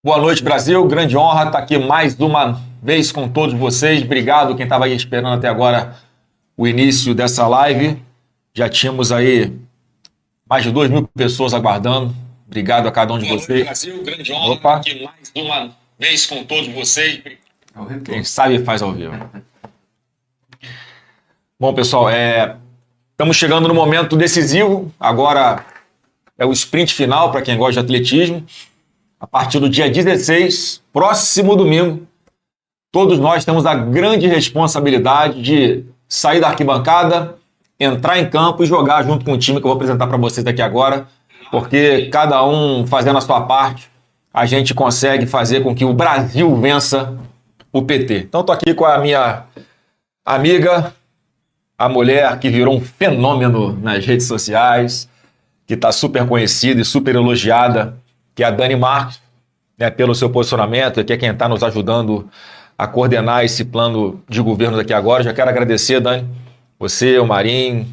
Boa noite, Brasil. Grande honra estar aqui mais uma vez com todos vocês. Obrigado quem estava aí esperando até agora o início dessa live. Já tínhamos aí mais de 2.000 pessoas aguardando. Obrigado a cada um de vocês. Brasil, grande honra estar aqui mais uma vez com todos vocês. Quem sabe faz ao vivo. Bom, pessoal, estamos chegando no momento decisivo. Agora é o sprint final para quem gosta de atletismo. A partir do dia 16, próximo domingo, todos nós temos a grande responsabilidade de sair da arquibancada, entrar em campo e jogar junto com o time que eu vou apresentar para vocês daqui agora, porque cada um fazendo a sua parte, a gente consegue fazer com que o Brasil vença o PT. Então estou aqui com a minha amiga, a mulher que virou um fenômeno nas redes sociais, que está super conhecida e super elogiada, que é a Dani Marques, né, pelo seu posicionamento, que é quem está nos ajudando a coordenar esse plano de governo daqui agora. Já quero agradecer, Dani, você, o Marinho,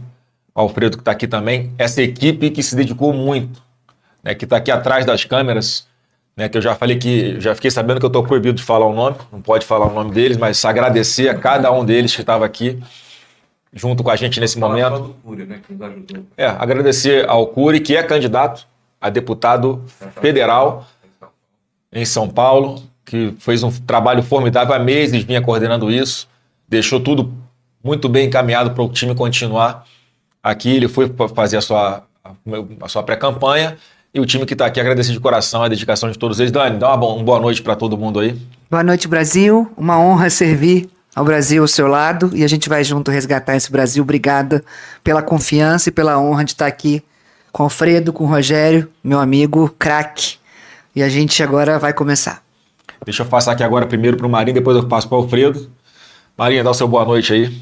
o Alfredo que está aqui também, essa equipe que se dedicou muito, né, que está aqui atrás das câmeras, né, que eu já falei que, já fiquei sabendo que eu estou proibido de falar o nome, não pode falar o nome deles, mas agradecer a cada um deles que estava aqui junto com a gente nesse momento. Do Cury, né, que nos ajudou. Agradecer ao Cury, que é candidato a deputado federal em São Paulo, que fez um trabalho formidável há meses, vinha coordenando isso, deixou tudo muito bem encaminhado para o time continuar aqui. Ele foi fazer a sua pré-campanha e o time que está aqui agradecer de coração a dedicação de todos eles. Dani, dá uma boa noite para todo mundo aí. Boa noite, Brasil. Uma honra servir ao Brasil ao seu lado e a gente vai junto resgatar esse Brasil. Obrigada pela confiança e pela honra de estar aqui com o Alfredo, com o Rogério, meu amigo, craque. E a gente agora vai começar. Deixa eu passar aqui agora primeiro para o Marinho, depois eu passo para o Alfredo. Marinho, dá o seu boa noite aí.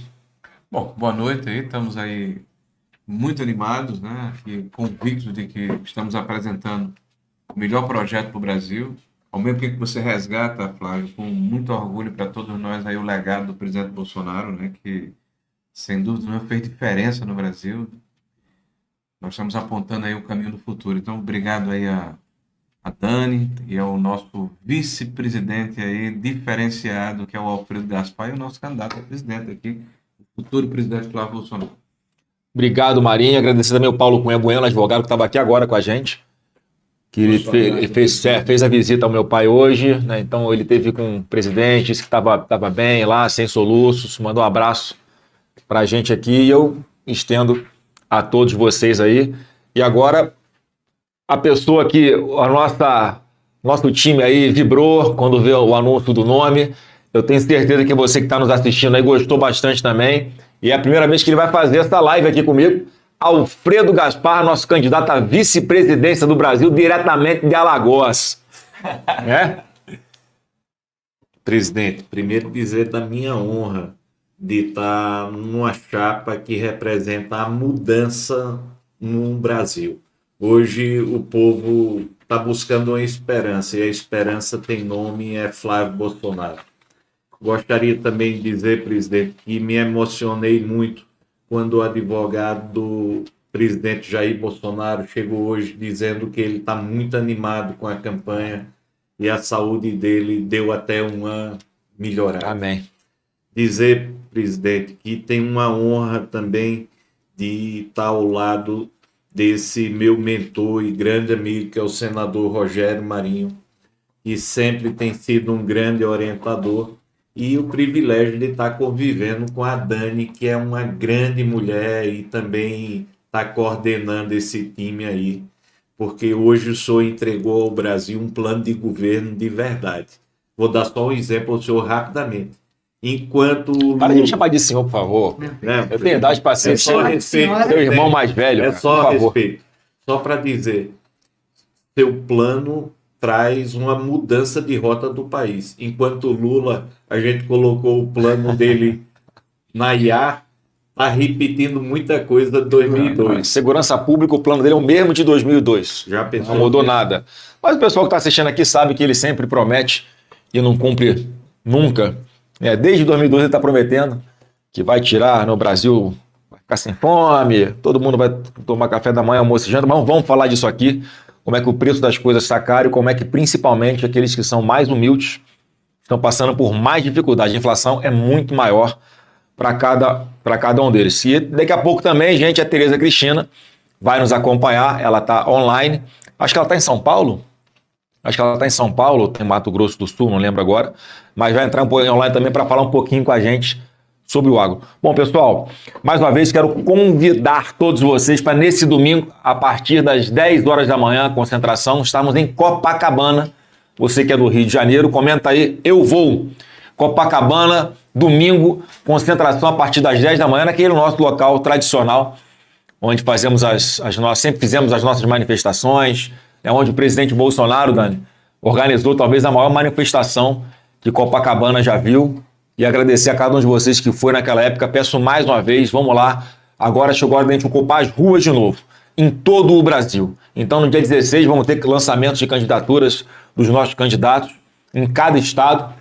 Bom, boa noite aí, estamos aí muito animados, né, e convictos de que estamos apresentando o melhor projeto para o Brasil. Ao mesmo tempo que você resgata, Flávio, com muito orgulho para todos nós aí o legado do presidente Bolsonaro, né, que sem dúvida não fez diferença no Brasil. Nós estamos apontando aí o caminho do futuro. Então, obrigado aí a Dani e ao nosso vice-presidente aí diferenciado, que é o Alfredo Gaspar, e o nosso candidato a presidente aqui, o futuro presidente Flávio Bolsonaro. Obrigado, Marinho. Agradecer também ao Paulo Cunha Bueno, advogado que estava aqui agora com a gente, que ele fez a visita ao meu pai hoje, né? Então ele teve com o presidente, disse que estava bem lá, sem soluços, mandou um abraço para a gente aqui e eu estendo a todos vocês aí. E agora, a pessoa que nosso time aí vibrou quando viu o anúncio do nome, eu tenho certeza que você que está nos assistindo aí gostou bastante também. E é a primeira vez que ele vai fazer essa live aqui comigo. Alfredo Gaspar, nosso candidato à vice-presidência do Brasil, diretamente de Alagoas. Presidente, primeiro dizer da minha honra de estar numa chapa que representa a mudança no Brasil. Hoje o povo está buscando uma esperança e a esperança tem nome, é Flávio Bolsonaro. Gostaria também de dizer, presidente, que me emocionei muito quando o advogado do presidente Jair Bolsonaro chegou hoje dizendo que ele está muito animado com a campanha e a saúde dele deu até uma melhorada. Amém. Dizer, presidente, que tem uma honra também de estar ao lado desse meu mentor e grande amigo, que é o senador Rogério Marinho, que sempre tem sido um grande orientador, e o privilégio de estar convivendo com a Dani, que é uma grande mulher e também está coordenando esse time aí, porque hoje o senhor entregou ao Brasil um plano de governo de verdade. Vou dar só um exemplo ao senhor rapidamente. Enquanto Para de me chamar de senhor, por favor. Eu tenho idade para ser seu irmão mais velho. É cara, só por favor. respeito. Só para dizer, seu plano traz uma mudança de rota do país. Enquanto o Lula, a gente colocou o plano dele na IA, está repetindo muita coisa de 2002. Segurança pública, o plano dele é o mesmo de 2002. Já pensou? Não mudou nada. Mas o pessoal que está assistindo aqui sabe que ele sempre promete e não cumpre nunca. Desde 2012 ele está prometendo que vai tirar no Brasil, vai ficar sem fome, todo mundo vai tomar café da manhã, almoço e janta, mas vamos falar disso aqui. como é que o preço das coisas está caro e como é que principalmente aqueles que são mais humildes estão passando por mais dificuldade. A inflação é muito maior para cada um deles. E daqui a pouco também, gente, a Tereza Cristina vai nos acompanhar, ela está online. Acho que ela está em São Paulo. Acho que ela está em São Paulo, tem Mato Grosso do Sul, não lembro agora. Mas vai entrar um pouquinho online também para falar um pouquinho com a gente sobre o agro. Bom, pessoal, mais uma vez quero convidar todos vocês para nesse domingo, a partir das 10 horas da manhã, concentração, estamos em Copacabana. Você que é do Rio de Janeiro, comenta aí, eu vou. Copacabana, domingo, concentração a partir das 10 da manhã, naquele nosso local tradicional, onde fazemos sempre fizemos as nossas manifestações, é onde o presidente Bolsonaro, Dani, organizou talvez a maior manifestação que Copacabana já viu. E agradecer a cada um de vocês que foi naquela época. Peço mais uma vez, vamos lá. Agora chegou a hora de a gente ocupar as ruas de novo, em todo o Brasil. Então, no dia 16, vamos ter lançamentos de candidaturas dos nossos candidatos em cada estado.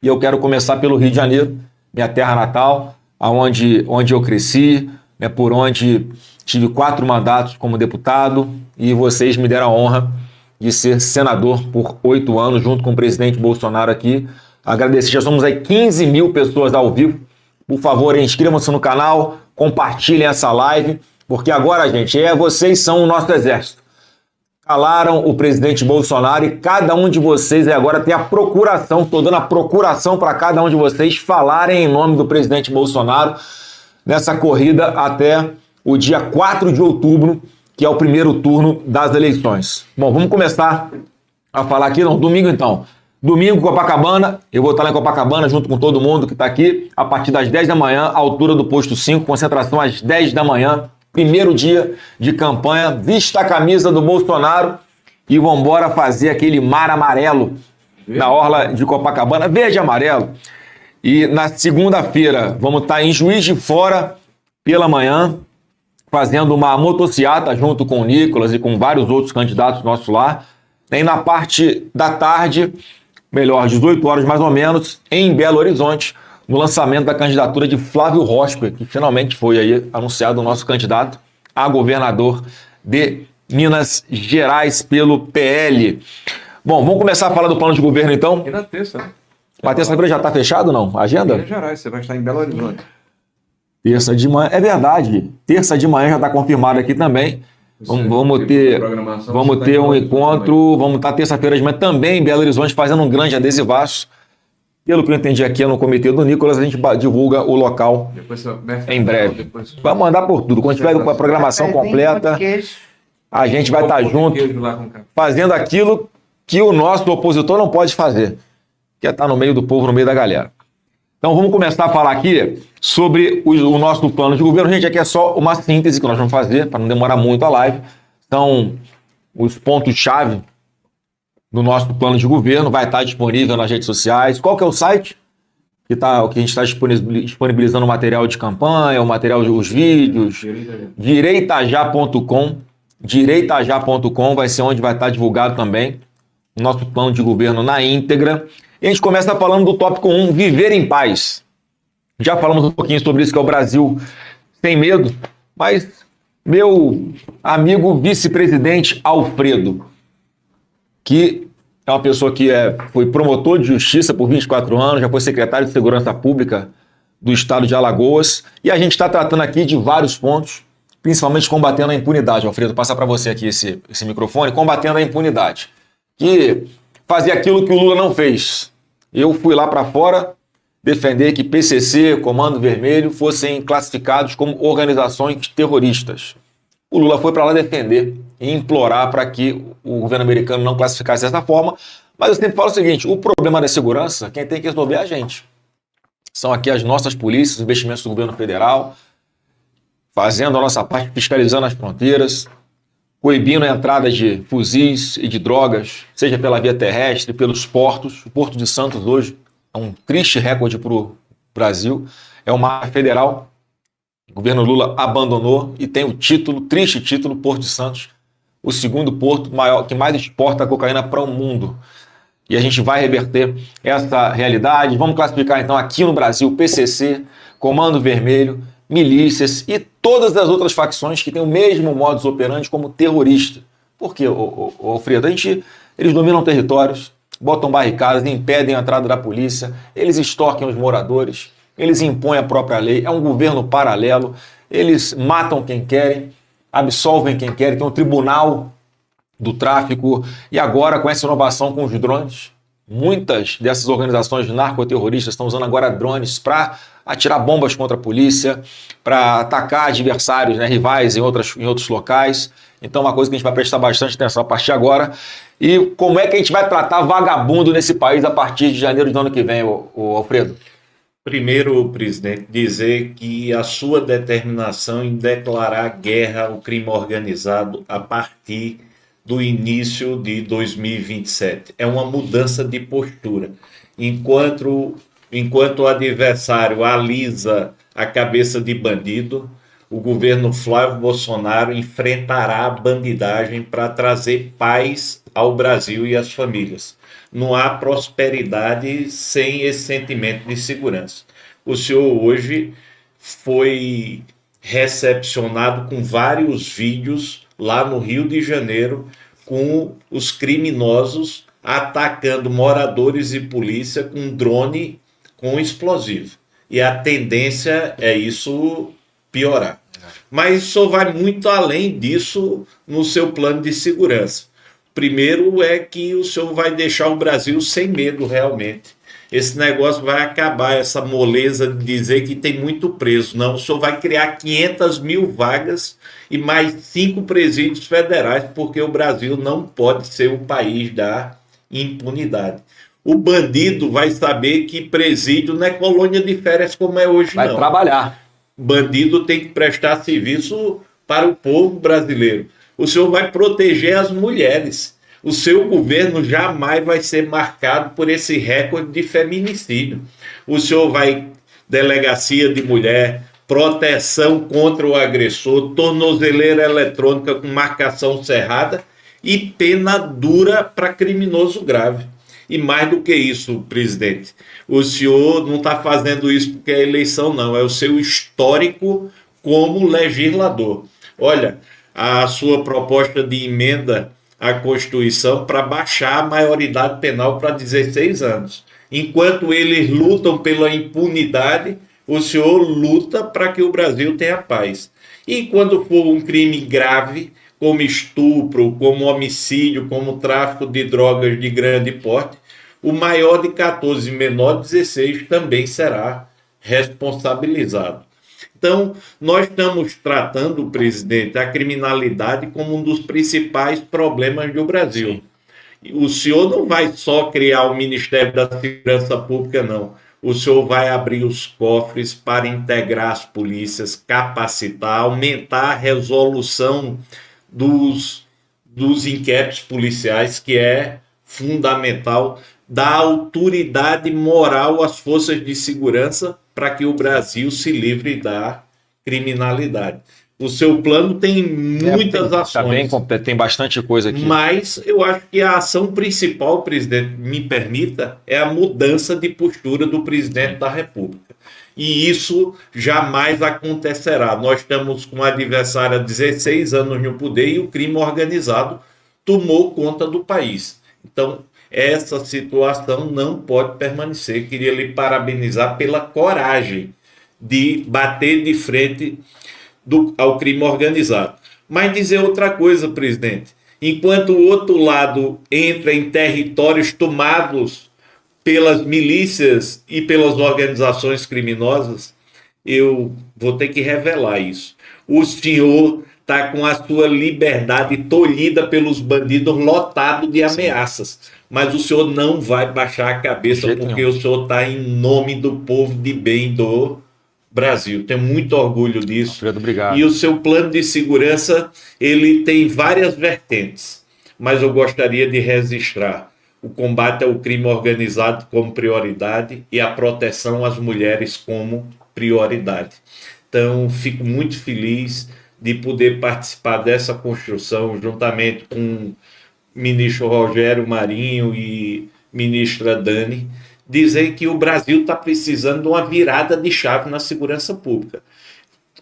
E eu quero começar pelo Rio de Janeiro, minha terra natal, onde eu cresci, né, por onde tive 4 mandatos como deputado e vocês me deram a honra de ser senador por 8 anos, junto com o presidente Bolsonaro aqui. Agradecer, já somos aí 15 mil pessoas ao vivo. Por favor, inscrevam-se no canal, compartilhem essa live, porque agora, gente, vocês são o nosso exército. Calaram o presidente Bolsonaro e cada um de vocês agora tem a procuração, estou dando a procuração para cada um de vocês falarem em nome do presidente Bolsonaro nessa corrida até o dia 4 de outubro, que é o primeiro turno das eleições. Bom, vamos começar a falar aqui, domingo então. Domingo, Copacabana, eu vou estar lá em Copacabana junto com todo mundo que está aqui, a partir das 10 da manhã, altura do posto 5, concentração às 10 da manhã, primeiro dia de campanha, vista a camisa do Bolsonaro e vamos embora fazer aquele mar amarelo na orla de Copacabana, verde e amarelo. E na segunda-feira vamos estar em Juiz de Fora pela manhã, fazendo uma motociata junto com o Nicolas e com vários outros candidatos nossos lá. E na parte da tarde, melhor, 18 horas mais ou menos, em Belo Horizonte, no lançamento da candidatura de Flávio Rosper, que finalmente foi aí anunciado o nosso candidato a governador de Minas Gerais pelo PL. Bom, vamos começar a falar do plano de governo então. E na terça, né? A terça-feira já está fechado ou não? A agenda? Minas Gerais, você vai estar em Belo Horizonte. Terça de manhã, é verdade. Terça de manhã já está confirmado aqui também. Vamos ter um encontro, vamos estar terça-feira de manhã também em Belo Horizonte fazendo um grande adesivaço. Pelo que eu entendi aqui no comitê do Nicolas, a gente divulga o local em breve. Vai mandar por tudo. Quando tiver com a programação completa, a gente vai estar junto fazendo aquilo que o nosso opositor não pode fazer, que é estar no meio do povo, no meio da galera. Então vamos começar a falar aqui sobre o nosso plano de governo. Gente, aqui é só uma síntese que nós vamos fazer, para não demorar muito a live. Então, os pontos-chave do nosso plano de governo vai estar disponível nas redes sociais. Qual que é o site? Que a gente está disponibilizando o material de campanha, o material os vídeos. Direitajá.com. Direitajá.com vai ser onde vai estar divulgado também o nosso plano de governo na íntegra. E a gente começa falando do tópico 1, viver em paz. Já falamos um pouquinho sobre isso, que é o Brasil sem medo, mas meu amigo vice-presidente Alfredo, que é uma pessoa que foi promotor de justiça por 24 anos, já foi secretário de Segurança Pública do estado de Alagoas, e a gente está tratando aqui de vários pontos, principalmente combatendo a impunidade. Alfredo, passar para você aqui esse microfone, combatendo a impunidade, que fazia aquilo que o Lula não fez. Eu fui lá para fora defender que PCC, Comando Vermelho, fossem classificados como organizações terroristas. O Lula foi para lá defender e implorar para que o governo americano não classificasse dessa forma. Mas eu sempre falo o seguinte, o problema da segurança, quem tem que resolver é a gente. São aqui as nossas polícias, os investimentos do governo federal, fazendo a nossa parte, fiscalizando as fronteiras, coibindo a entrada de fuzis e de drogas, seja pela via terrestre, pelos portos. O Porto de Santos hoje é um triste recorde para o Brasil. É uma área federal. O governo Lula abandonou e tem o título, triste título, Porto de Santos, o segundo porto maior que mais exporta cocaína para o mundo. E a gente vai reverter essa realidade. Vamos classificar então aqui no Brasil PCC, Comando Vermelho, milícias e todas as outras facções que têm o mesmo modus operandi como terrorista. Por quê, Alfredo? Eles dominam territórios, botam barricadas, impedem a entrada da polícia, eles extorquem os moradores, eles impõem a própria lei, é um governo paralelo, eles matam quem querem, absolvem quem querem, tem um tribunal do tráfico, e agora com essa inovação com os drones, muitas dessas organizações narcoterroristas estão usando agora drones para atirar bombas contra a polícia, para atacar adversários, né, rivais em outros locais. Então, uma coisa que a gente vai prestar bastante atenção a partir de agora. E como é que a gente vai tratar vagabundo nesse país a partir de janeiro do ano que vem, o Alfredo? Primeiro, presidente, dizer que a sua determinação em declarar guerra ao crime organizado a partir do início de 2027 é uma mudança de postura. Enquanto o adversário alisa a cabeça de bandido, o governo Flávio Bolsonaro enfrentará a bandidagem para trazer paz ao Brasil e às famílias. Não há prosperidade sem esse sentimento de segurança. O senhor hoje foi recepcionado com vários vídeos lá no Rio de Janeiro com os criminosos atacando moradores e polícia com drone com explosivo. E a tendência é isso piorar. Mas o senhor vai muito além disso no seu plano de segurança. Primeiro é que o senhor vai deixar o Brasil sem medo realmente. Esse negócio vai acabar, essa moleza de dizer que tem muito preso. Não, o senhor vai criar 500 mil vagas e mais 5 presídios federais, porque o Brasil não pode ser o país da impunidade. O bandido vai saber que presídio não é colônia de férias como é hoje, não. Vai trabalhar. Bandido tem que prestar serviço para o povo brasileiro. O senhor vai proteger as mulheres. O seu governo jamais vai ser marcado por esse recorde de feminicídio. O senhor vai delegacia de mulher, proteção contra o agressor, tornozeleira eletrônica com marcação cerrada e pena dura para criminoso grave. E mais do que isso, presidente, o senhor não está fazendo isso porque é eleição, não. É o seu histórico como legislador. Olha, a sua proposta de emenda à Constituição para baixar a maioridade penal para 16 anos. Enquanto eles lutam pela impunidade, o senhor luta para que o Brasil tenha paz. E quando for um crime grave, como estupro, como homicídio, como tráfico de drogas de grande porte, o maior de 14 e menor de 16 também será responsabilizado. Então, nós estamos tratando, presidente, a criminalidade como um dos principais problemas do Brasil. O senhor não vai só criar o Ministério da Segurança Pública, não. O senhor vai abrir os cofres para integrar as polícias, capacitar, aumentar a resolução dos inquéritos policiais, que é fundamental, dar autoridade moral às forças de segurança para que o Brasil se livre da criminalidade. O seu plano tem muitas ações. Tem bastante coisa aqui. Mas eu acho que a ação principal, presidente, me permita, é a mudança de postura do presidente da República. E isso jamais acontecerá. Nós estamos com um adversário há 16 anos no poder e o crime organizado tomou conta do país. Então, essa situação não pode permanecer. Queria lhe parabenizar pela coragem de bater de frente ao crime organizado. Mas dizer outra coisa, presidente. Enquanto o outro lado entra em territórios tomados pelas milícias e pelas organizações criminosas, eu vou ter que revelar isso. O senhor está com a sua liberdade tolhida pelos bandidos, lotado de ameaças. Mas o senhor não vai baixar a cabeça porque o senhor está em nome do povo de bem do Brasil. Tenho muito orgulho disso. Alfredo, obrigado. E o seu plano de segurança, ele tem várias vertentes, mas eu gostaria de registrar o combate ao crime organizado como prioridade e a proteção às mulheres como prioridade. Então, fico muito feliz de poder participar dessa construção juntamente com o ministro Rogério Marinho e ministra Dani, dizer que o Brasil está precisando de uma virada de chave na segurança pública.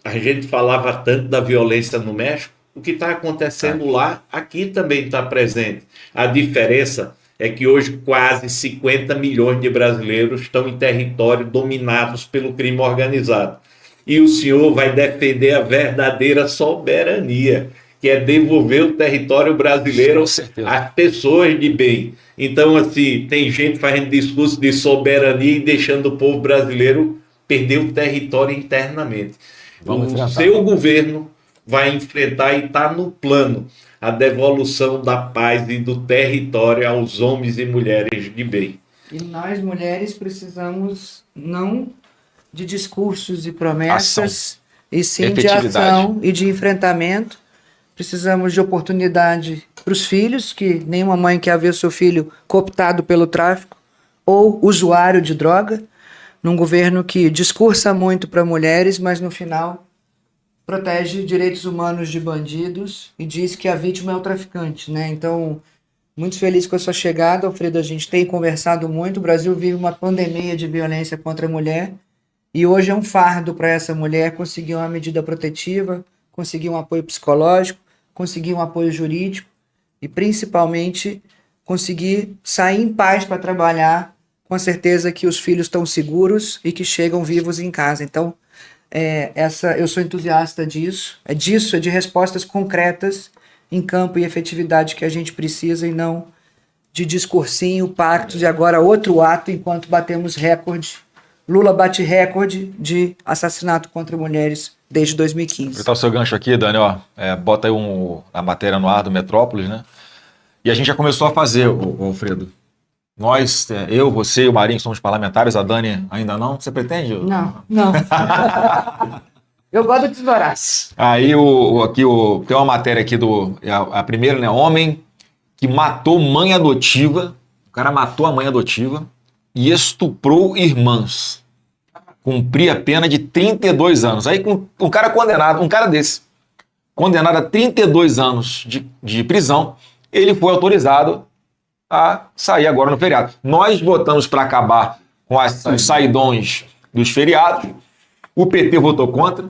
A gente falava tanto da violência no México, O que está acontecendo lá, aqui também está presente. A diferença é que hoje quase 50 milhões de brasileiros estão em território dominados pelo crime organizado. E o senhor vai defender a verdadeira soberania, que é devolver o território brasileiro às pessoas de bem. Então, assim, tem gente fazendo discurso de soberania e deixando o povo brasileiro perder o território internamente. O seu governo vai enfrentar e está no plano a devolução da paz e do território aos homens e mulheres de bem. E nós, mulheres, precisamos não de discursos e promessas, e sim de ação e de enfrentamento. Precisamos de oportunidade para os filhos, que nenhuma mãe quer ver seu filho cooptado pelo tráfico ou usuário de droga, num governo que discursa muito para mulheres, mas no final protege direitos humanos de bandidos e diz que a vítima é o traficante, né? Então, muito feliz com a sua chegada, Alfredo. A gente tem conversado muito. O Brasil vive uma pandemia de violência contra a mulher e hoje é um fardo para essa mulher conseguir uma medida protetiva, conseguir um apoio psicológico, conseguir um apoio jurídico e, principalmente, conseguir sair em paz para trabalhar com a certeza que os filhos estão seguros e que chegam vivos em casa. Então, eu sou entusiasta disso, é de respostas concretas em campo e efetividade que a gente precisa e não de discursinho, pactos e agora outro ato enquanto batemos recorde. Lula bate recorde de assassinato contra mulheres desde 2015. Vou botar o seu gancho aqui, Dani, ó. Bota aí a matéria no ar do Metrópolis, né? E a gente já começou a fazer, Alfredo. Nós, eu, você e o Marinho somos parlamentares, a Dani ainda não. Você pretende? Não. Eu gosto do desvaraço. Aí tem uma matéria aqui a primeira, né? Homem que matou mãe adotiva. O cara matou a mãe adotiva e estuprou irmãs. Cumpria a pena de 32 anos. Aí um cara condenado, um cara desse, condenado a 32 anos de prisão, ele foi autorizado a sair agora no feriado. Nós votamos para acabar com os saidões dos feriados. O PT votou contra.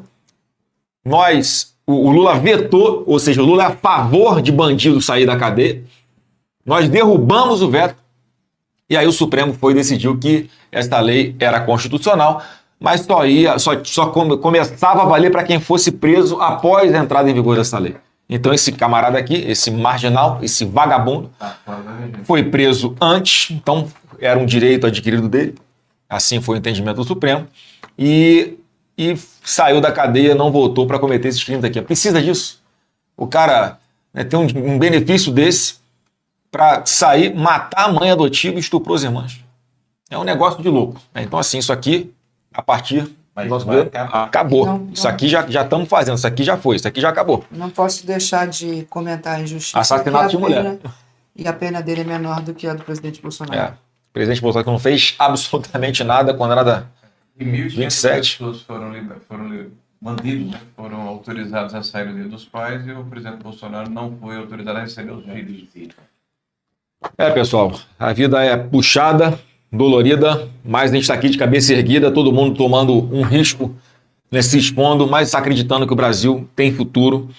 O Lula vetou, ou seja, o Lula é a favor de bandido sair da cadeia. Nós derrubamos o veto. E aí o Supremo decidiu que esta lei era constitucional, mas só começava a valer para quem fosse preso após a entrada em vigor dessa lei. Então esse camarada aqui, esse marginal, esse vagabundo, foi preso antes, então era um direito adquirido dele, assim foi o entendimento do Supremo, e saiu da cadeia, não voltou para cometer esses crimes aqui. Precisa disso? O cara tem um benefício desse para sair, matar a mãe adotiva e estuprou as irmãs. É um negócio de louco. Então assim, isso aqui, a partir do nosso governo, acabou. Não. Isso aqui já estamos fazendo, isso aqui já foi, isso aqui já acabou. Não posso deixar de comentar a injustiça. Assassinato de mulher. E a pena dele é menor do que a do presidente Bolsonaro. O presidente Bolsonaro que não fez absolutamente nada, condenado a 27 pessoas foram bandidos, né? Foram autorizados a sair dos pais e o presidente Bolsonaro não foi autorizado a receber os filhos. Pessoal, a vida é puxada, dolorida, mas a gente está aqui de cabeça erguida, todo mundo tomando um risco, se expondo, mas acreditando que o Brasil tem futuro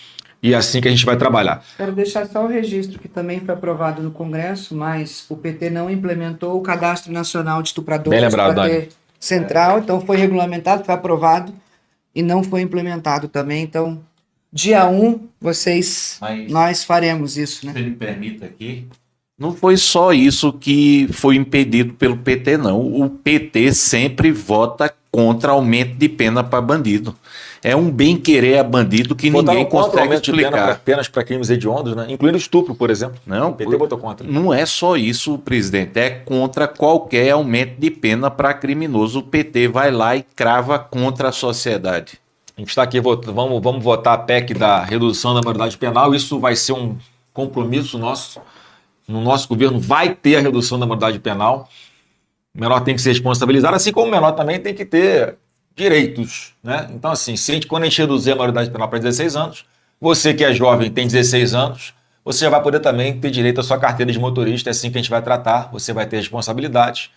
e é assim que a gente vai trabalhar. Quero deixar só o registro que também foi aprovado no Congresso, mas o PT não implementou o Cadastro Nacional de Estupradores. Bem lembrado, Dani. Central, então foi regulamentado, foi aprovado e não foi implementado também. Então, dia 1, nós faremos isso, né? Se me permita aqui. Não foi só isso que foi impedido pelo PT, não. O PT sempre vota contra aumento de pena para bandido. É um bem-querer a bandido que ninguém consegue explicar. Apenas para crimes hediondos, né? Incluindo estupro, por exemplo. Não, o PT votou contra. Não é só isso, presidente. É contra qualquer aumento de pena para criminoso. O PT vai lá e crava contra a sociedade. A gente está aqui, vamos votar a PEC da redução da maioridade penal. Isso vai ser um compromisso nosso. No nosso governo vai ter a redução da maioridade penal. O menor tem que ser responsabilizado, assim como o menor também tem que ter direitos, né? Então, assim, quando a gente reduzir a maioridade penal para 16 anos, você que é jovem, tem 16 anos, você já vai poder também ter direito à sua carteira de motorista, é assim que a gente vai tratar, você vai ter responsabilidade,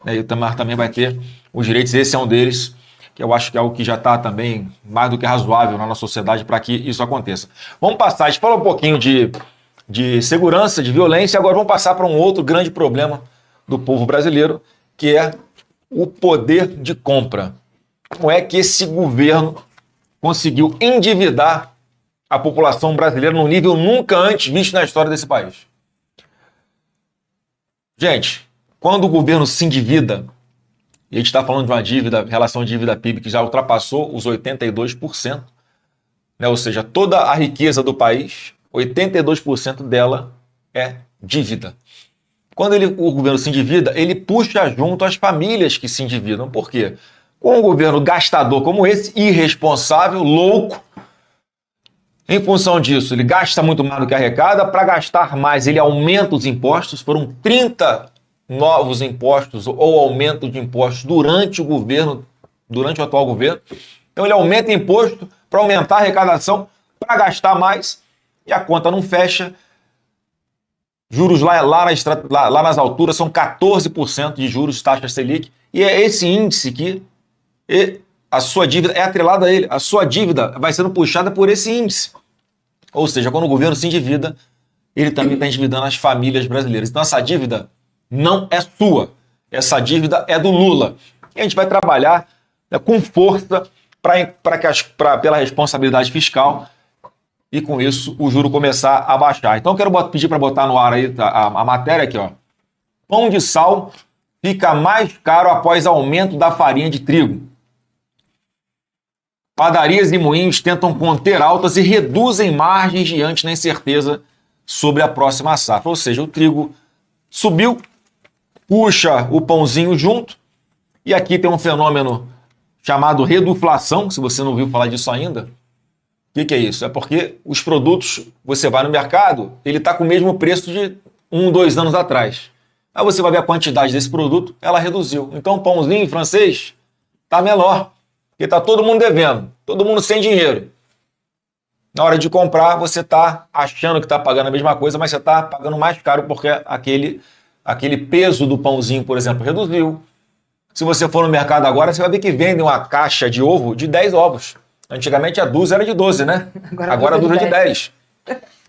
né? E o Tamar também vai ter os direitos, esse é um deles, que que eu acho que é algo que já está também mais do que razoável na nossa sociedade para que isso aconteça. Vamos passar, a gente falou um pouquinho de segurança, de violência, agora vamos passar para um outro grande problema do povo brasileiro, que é o poder de compra. Como é que esse governo conseguiu endividar a população brasileira num nível nunca antes visto na história desse país? Gente, quando o governo se endivida, e a gente está falando de uma dívida, relação dívida-PIB que já ultrapassou os 82%, né? Ou seja, toda a riqueza do país, 82% dela é dívida. Quando o governo se endivida, ele puxa junto as famílias que se endividam. Por quê? Com um governo gastador como esse, irresponsável, louco, em função disso, ele gasta muito mais do que arrecada. Para gastar mais, ele aumenta os impostos. Foram 30 novos impostos ou aumento de impostos durante o atual governo. Então ele aumenta imposto para aumentar a arrecadação, para gastar mais, e a conta não fecha. Juros lá nas alturas são 14% de juros, taxa Selic, e é esse índice que a sua dívida é atrelada a ele. A sua dívida vai sendo puxada por esse índice. Ou seja, quando o governo se endivida, ele também está endividando as famílias brasileiras. Então essa dívida não é sua. Essa dívida é do Lula. E a gente vai trabalhar, né, com força pela responsabilidade fiscal e com isso o juro começar a baixar. Então eu quero pedir para botar no ar aí a matéria aqui, ó. Pão de sal fica mais caro após aumento da farinha de trigo. Padarias e moinhos tentam conter altas e reduzem margens diante da incerteza sobre a próxima safra. Ou seja, o trigo subiu, puxa o pãozinho junto, e aqui tem um fenômeno chamado reduflação, se você não ouviu falar disso ainda. O que é isso? É porque os produtos, você vai no mercado, ele está com o mesmo preço de 2 anos atrás. Aí você vai ver a quantidade desse produto, ela reduziu. Então o pãozinho francês está menor, porque está todo mundo devendo, todo mundo sem dinheiro. Na hora de comprar, você está achando que está pagando a mesma coisa, mas você está pagando mais caro porque aquele peso do pãozinho, por exemplo, reduziu. Se você for no mercado agora, você vai ver que vendem uma caixa de ovo de 10 ovos. Antigamente a dúzia era de 12, né? Agora a dúzia é de 10.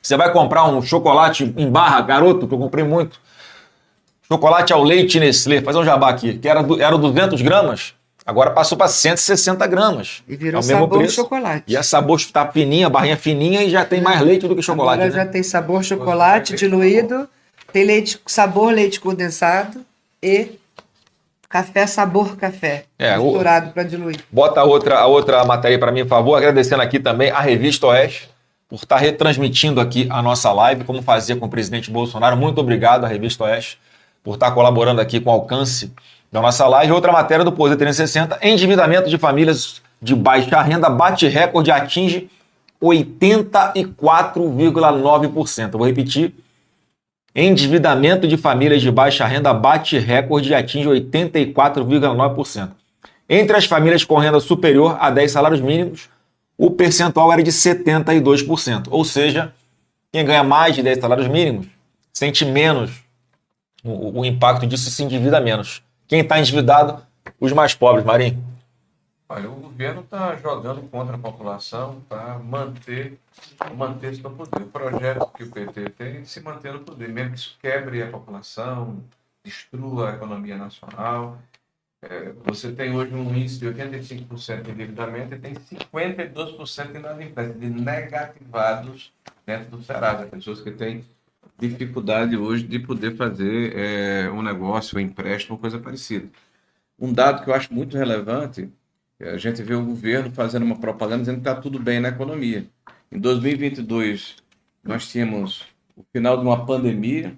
Você vai comprar um chocolate em barra, garoto, que eu comprei muito. Chocolate ao leite Nestlé, fazer um jabá aqui, que era 200 gramas, agora passou para 160 gramas. E virou é o mesmo sabor preço. chocolate. E a sabor está fininha, barrinha fininha e já tem mais leite do que chocolate. Agora já tem sabor chocolate diluído, tem sabor leite condensado e café sabor café, misturado para diluir. Bota a outra matéria para mim, por favor. Agradecendo aqui também a Revista Oeste por estar retransmitindo aqui a nossa live, como fazia com o presidente Bolsonaro. Muito obrigado à Revista Oeste por estar colaborando aqui com o alcance da nossa live. Outra matéria do Poder 360, endividamento de famílias de baixa renda bate recorde e atinge 84,9%. Vou repetir. Endividamento de famílias de baixa renda bate recorde e atinge 84,9%. Entre as famílias com renda superior a 10 salários mínimos, o percentual era de 72%. Ou seja, quem ganha mais de 10 salários mínimos sente menos o impacto disso e se endivida menos. Quem está endividado? Os mais pobres, Marinho. Olha, o governo está jogando contra a população para manter-se no poder. O projeto que o PT tem é se manter no poder, mesmo que isso quebre a população, destrua a economia nacional. Você tem hoje um índice de 85% de endividamento e tem 52% de inadimplência, de negativados dentro do Serasa, pessoas que têm dificuldade hoje de poder fazer um negócio, um empréstimo, coisa parecida. Um dado que eu acho muito relevante, a gente vê o governo fazendo uma propaganda dizendo que está tudo bem na economia. Em 2022, nós tínhamos o final de uma pandemia,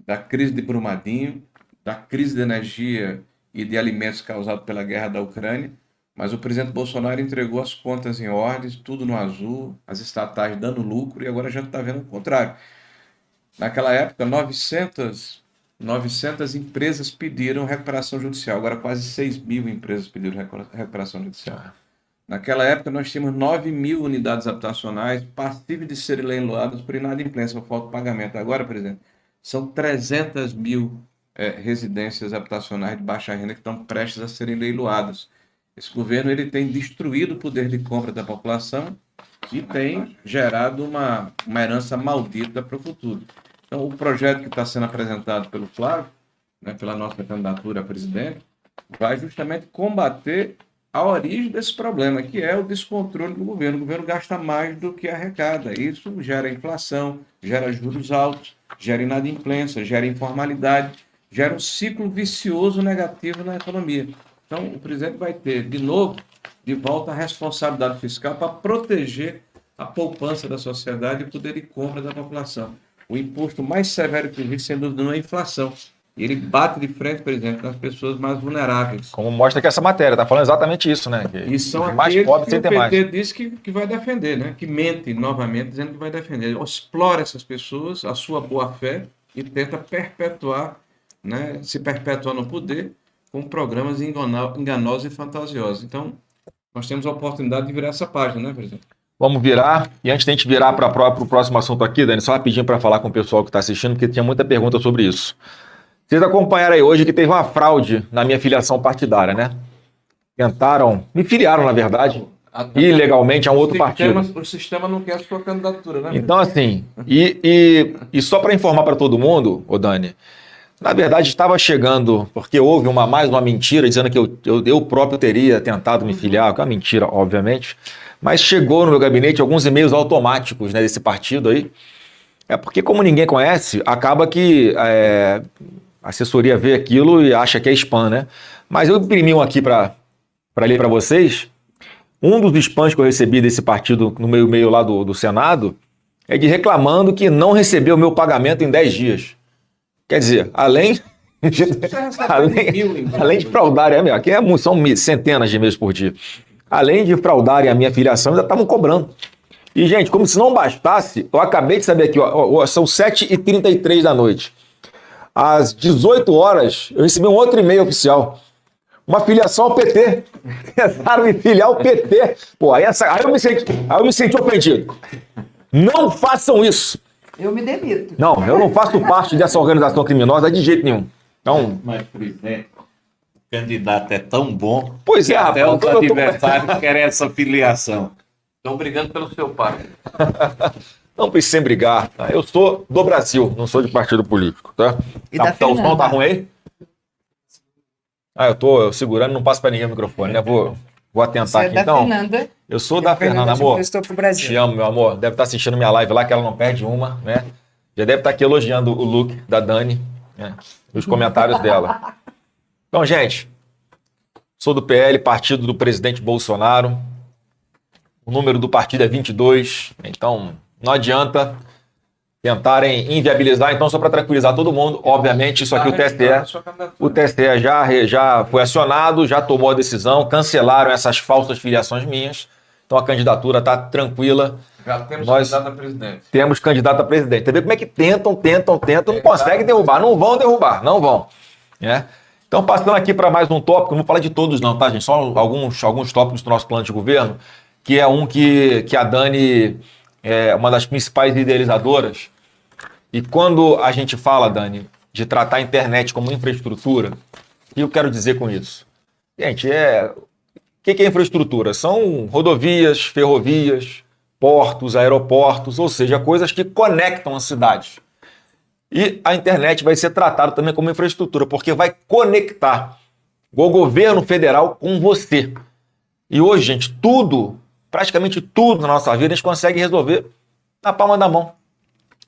da crise de Brumadinho, da crise de energia e de alimentos causada pela guerra da Ucrânia, mas o presidente Bolsonaro entregou as contas em ordem, tudo no azul, as estatais dando lucro, e agora a gente está vendo o contrário. Naquela época, 900 empresas pediram recuperação judicial, agora quase 6 mil empresas pediram recuperação judicial. Naquela época, nós tínhamos 9 mil unidades habitacionais passíveis de serem leiloadas por inadimplência, por falta de pagamento. Agora, presidente, são 300 mil residências habitacionais de baixa renda que estão prestes a serem leiloadas. Esse governo ele tem destruído o poder de compra da população e tem gerado uma herança maldita para o futuro. Então, o projeto que está sendo apresentado pelo Flávio, né, pela nossa candidatura a presidente, vai justamente combater a origem desse problema, que é o descontrole do governo. O governo gasta mais do que arrecada. Isso gera inflação, gera juros altos, gera inadimplência, gera informalidade, gera um ciclo vicioso negativo na economia. Então, o presidente vai ter, de novo, de volta a responsabilidade fiscal para proteger a poupança da sociedade e o poder de compra da população. O imposto mais severo que existe, sem dúvida, não é a inflação. Ele bate de frente, por exemplo, nas pessoas mais vulneráveis. Como mostra que essa matéria está falando exatamente isso, né? Que E são os mais aqueles pobres que sem o ter mais. PT disse que vai defender, né? Que mente novamente, dizendo que vai defender. Ele explora essas pessoas, a sua boa-fé, e tenta perpetuar, né? Se perpetuar no poder com programas enganosos e fantasiosos. Então, nós temos a oportunidade de virar essa página, né, presidente? Vamos virar. E antes de a gente virar para o próximo assunto aqui, Dani, só rapidinho para falar com o pessoal que está assistindo, porque tinha muita pergunta sobre isso. Vocês acompanharam aí hoje que teve uma fraude na minha filiação partidária, né? Me filiaram, na verdade, ilegalmente a um outro partido. O sistema não quer a sua candidatura, né? Então, assim, e só para informar para todo mundo, ô Dani, na verdade estava chegando, porque houve mais uma mentira, dizendo que eu próprio teria tentado me filiar, que é uma mentira, obviamente, mas chegou no meu gabinete alguns e-mails automáticos, né, desse partido aí. É porque, como ninguém conhece, acaba que a assessoria vê aquilo e acha que é spam, né? Mas eu imprimi um aqui para ler para vocês. Um dos spams que eu recebi desse partido no meu e-mail lá do Senado é de reclamando que não recebeu o meu pagamento em 10 dias. Quer dizer, além de fraudarem, aqui são centenas de e-mails por dia. Além de fraudarem a minha filiação, ainda estavam cobrando. E, gente, como se não bastasse, eu acabei de saber aqui, são 7h33 da noite. Às 18 horas, eu recebi um outro e-mail oficial. Uma filiação ao PT. Tentaram me filiar ao PT. Pô, aí eu me senti ofendido. Não façam isso. Eu me demito. Não, eu não faço parte dessa organização criminosa de jeito nenhum. Então, Mas, presidente, o candidato é tão bom pois que é, até rapaz, os adversários querem essa filiação. Estão brigando pelo seu pai. não precisem brigar. Tá? Eu sou do Brasil, não sou de partido político. Tá? E da O som Fernanda. tá ruim aí? Eu tô segurando, não passo pra ninguém o microfone, né? Vou atentar Você é aqui. da Então, Fernanda. eu sou da Fernanda, te amor. emprestou pro Brasil. Te amo, meu amor. Deve estar assistindo minha live lá, que ela não perde uma, né? Já deve estar aqui elogiando o look da Dani, né? Os comentários dela. Então, gente, sou do PL, partido do presidente Bolsonaro. O número do partido é 22. Então, não adianta tentarem inviabilizar. Então, só para tranquilizar todo mundo, obviamente, isso aqui o TSE já foi acionado, já tomou a decisão, cancelaram essas falsas filiações minhas. Então, a candidatura está tranquila. Já temos Nós candidato a presidente. temos candidato a presidente. Você vê como é que tentam, não conseguem derrubar, não vão derrubar, não vão. Né? Então, passando aqui para mais um tópico, não vou falar de todos não, tá, gente? Só alguns tópicos do nosso plano de governo, que é um que a Dani é uma das principais idealizadoras. E quando a gente fala, Dani, de tratar a internet como infraestrutura, o que eu quero dizer com isso? Gente, o que é infraestrutura? São rodovias, ferrovias, portos, aeroportos, ou seja, coisas que conectam as cidades. E a internet vai ser tratada também como infraestrutura, porque vai conectar o governo federal com você. E hoje, gente, praticamente tudo na nossa vida a gente consegue resolver na palma da mão,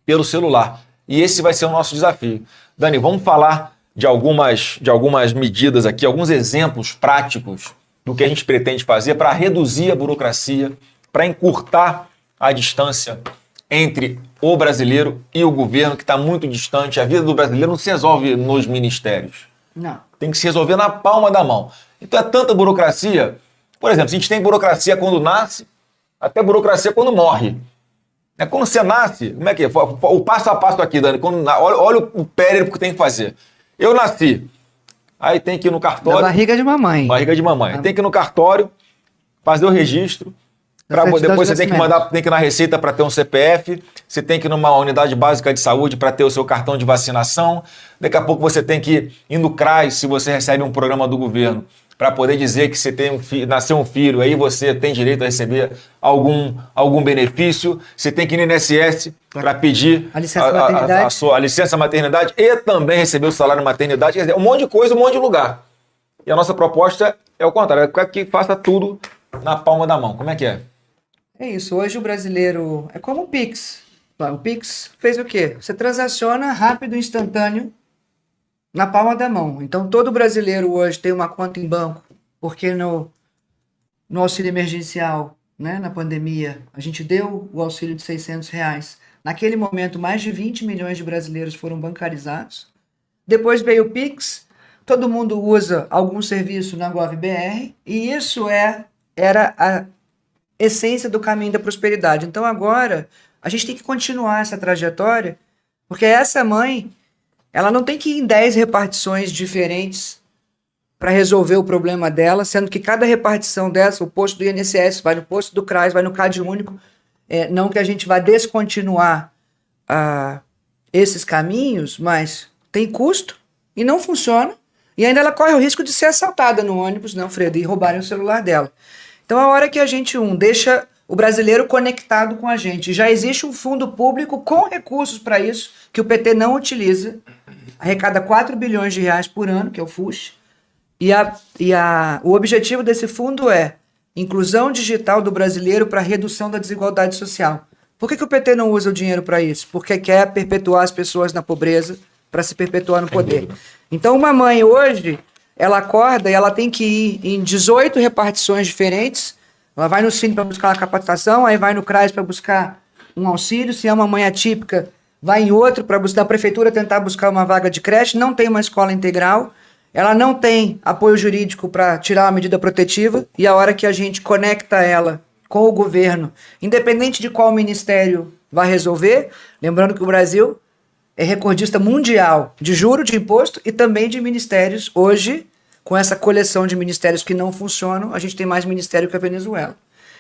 pelo celular. E esse vai ser o nosso desafio. Dani, vamos falar de algumas medidas aqui, alguns exemplos práticos do que a gente pretende fazer para reduzir a burocracia, para encurtar a distância entre o brasileiro e o governo, que está muito distante. A vida do brasileiro não se resolve nos ministérios. Não. Tem que se resolver na palma da mão. Então é tanta burocracia. Por exemplo, se a gente tem burocracia quando nasce, até burocracia quando morre. Quando você nasce, como é que é? O passo a passo aqui, Dani. Olha o périplo que tem que fazer. Eu nasci. Aí tem que ir no cartório. Da barriga de mamãe. Barriga de mamãe. Tem que ir no cartório, fazer o registro. Depois você tem que ir na Receita para ter um CPF. Você tem que ir numa unidade básica de saúde para ter o seu cartão de vacinação. Daqui a pouco você tem que ir no CRAS, se você recebe um programa do governo, para poder dizer que você tem nasceu um filho, aí você tem direito a receber algum benefício. Você tem que ir no INSS para pedir A licença maternidade. a sua licença maternidade e também receber o salário maternidade. Quer dizer, um monte de coisa, um monte de lugar. E a nossa proposta é o contrário, é que faça tudo na palma da mão. Como é que é? É isso, hoje o brasileiro é como o Pix. O Pix fez o quê? Você transaciona rápido, instantâneo, na palma da mão. Então, todo brasileiro hoje tem uma conta em banco, porque no auxílio emergencial, né, na pandemia, a gente deu o auxílio de R$600. Naquele momento, mais de 20 milhões de brasileiros foram bancarizados. Depois veio o Pix, todo mundo usa algum serviço na GovBR, e isso era a essência do caminho da prosperidade. Então, agora, a gente tem que continuar essa trajetória, porque essa mãe, ela não tem que ir em 10 repartições diferentes para resolver o problema dela, sendo que cada repartição dessa, o posto do INSS, vai no posto do CRAS, vai no CAD único, não que a gente vá descontinuar esses caminhos, mas tem custo e não funciona, e ainda ela corre o risco de ser assaltada no ônibus, não, Fredo, e roubarem o celular dela. Então, a hora que a gente, deixa o brasileiro conectado com a gente, já existe um fundo público com recursos para isso, que o PT não utiliza, arrecada 4 bilhões de reais por ano, que é o FUSH, o objetivo desse fundo é inclusão digital do brasileiro para redução da desigualdade social. Por que o PT não usa o dinheiro para isso? Porque quer perpetuar as pessoas na pobreza para se perpetuar no poder. Então, uma mãe hoje, ela acorda e ela tem que ir em 18 repartições diferentes. Ela vai no Cine para buscar uma capacitação, aí vai no CRAS para buscar um auxílio. Se é uma mãe atípica, vai em outro para buscar a prefeitura tentar buscar uma vaga de creche. Não tem uma escola integral. Ela não tem apoio jurídico para tirar uma medida protetiva. E a hora que a gente conecta ela com o governo, independente de qual ministério vai resolver, lembrando que o Brasil é recordista mundial de juro, de imposto e também de ministérios. Hoje, com essa coleção de ministérios que não funcionam, a gente tem mais ministério que a Venezuela.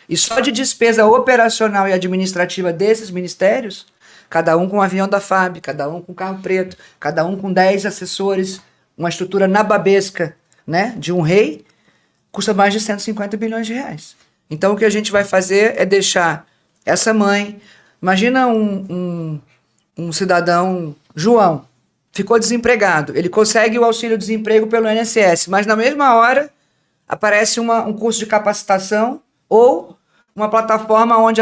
E só de despesa operacional e administrativa desses ministérios, cada um com um avião da FAB, cada um com carro preto, cada um com 10 assessores, uma estrutura nababesca, né, de um rei, custa mais de 150 bilhões de reais. Então, o que a gente vai fazer é deixar essa mãe... Imagina um cidadão, João, ficou desempregado. Ele consegue o auxílio-desemprego pelo INSS, mas na mesma hora aparece um curso de capacitação ou uma plataforma onde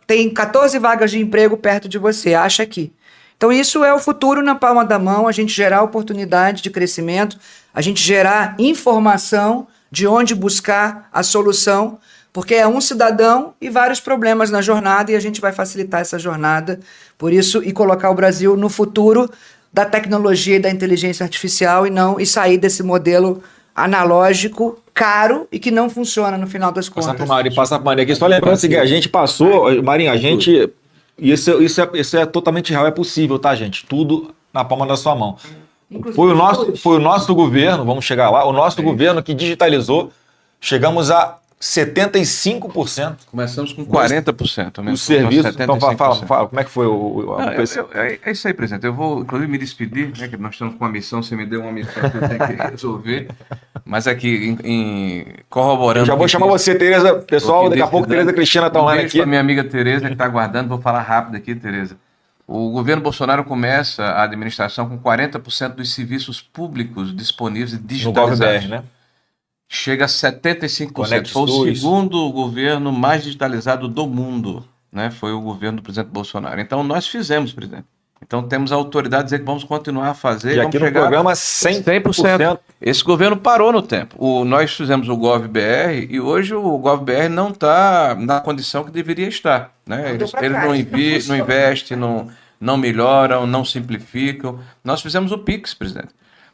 tem 14 vagas de emprego perto de você, acha aqui. Então isso é o futuro na palma da mão, a gente gerar oportunidade de crescimento, a gente gerar informação de onde buscar a solução, porque é um cidadão e vários problemas na jornada e a gente vai facilitar essa jornada, por isso, e colocar o Brasil no futuro da tecnologia e da inteligência artificial e sair desse modelo analógico, caro e que não funciona no final das contas. Passa para Maria aqui. Só lembrando o seguinte, a gente passou, Marinho, isso é totalmente real, é possível, tá, gente? Tudo na palma da sua mão. Foi o nosso governo, vamos chegar lá, o nosso governo que digitalizou, chegamos a 75%. Começamos com 40%. O serviço. Então, fala, como é que foi é isso aí, presidente. Eu vou, inclusive, me despedir, né, que nós estamos com uma missão, você me deu uma missão que eu tenho que resolver. Mas aqui, corroborando... Eu já vou chamar você, Tereza. Pessoal, daqui a pouco Tereza Cristina está online aqui. A minha amiga Tereza, que está aguardando, vou falar rápido aqui, Tereza. O governo Bolsonaro começa a administração com 40% dos serviços públicos disponíveis e digitalizados. No GovBR, né? Chega a 75%. Foi o segundo governo mais digitalizado do mundo, né? Foi o governo do presidente Bolsonaro. Então, nós fizemos, presidente. Então, temos a autoridade dizer que vamos continuar a fazer. E aqui no programa, 100%. Esse governo parou no tempo. Nós fizemos o GovBR e hoje o GovBR não está na condição que deveria estar, né? Eles não investem, não melhoram, não simplificam. Nós fizemos o Pix, presidente.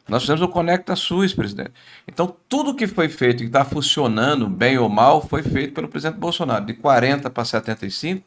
Nós fizemos o Conecta SUS, presidente. Então, tudo que foi feito e que está funcionando, bem ou mal, foi feito pelo presidente Bolsonaro. De 40% para 75%,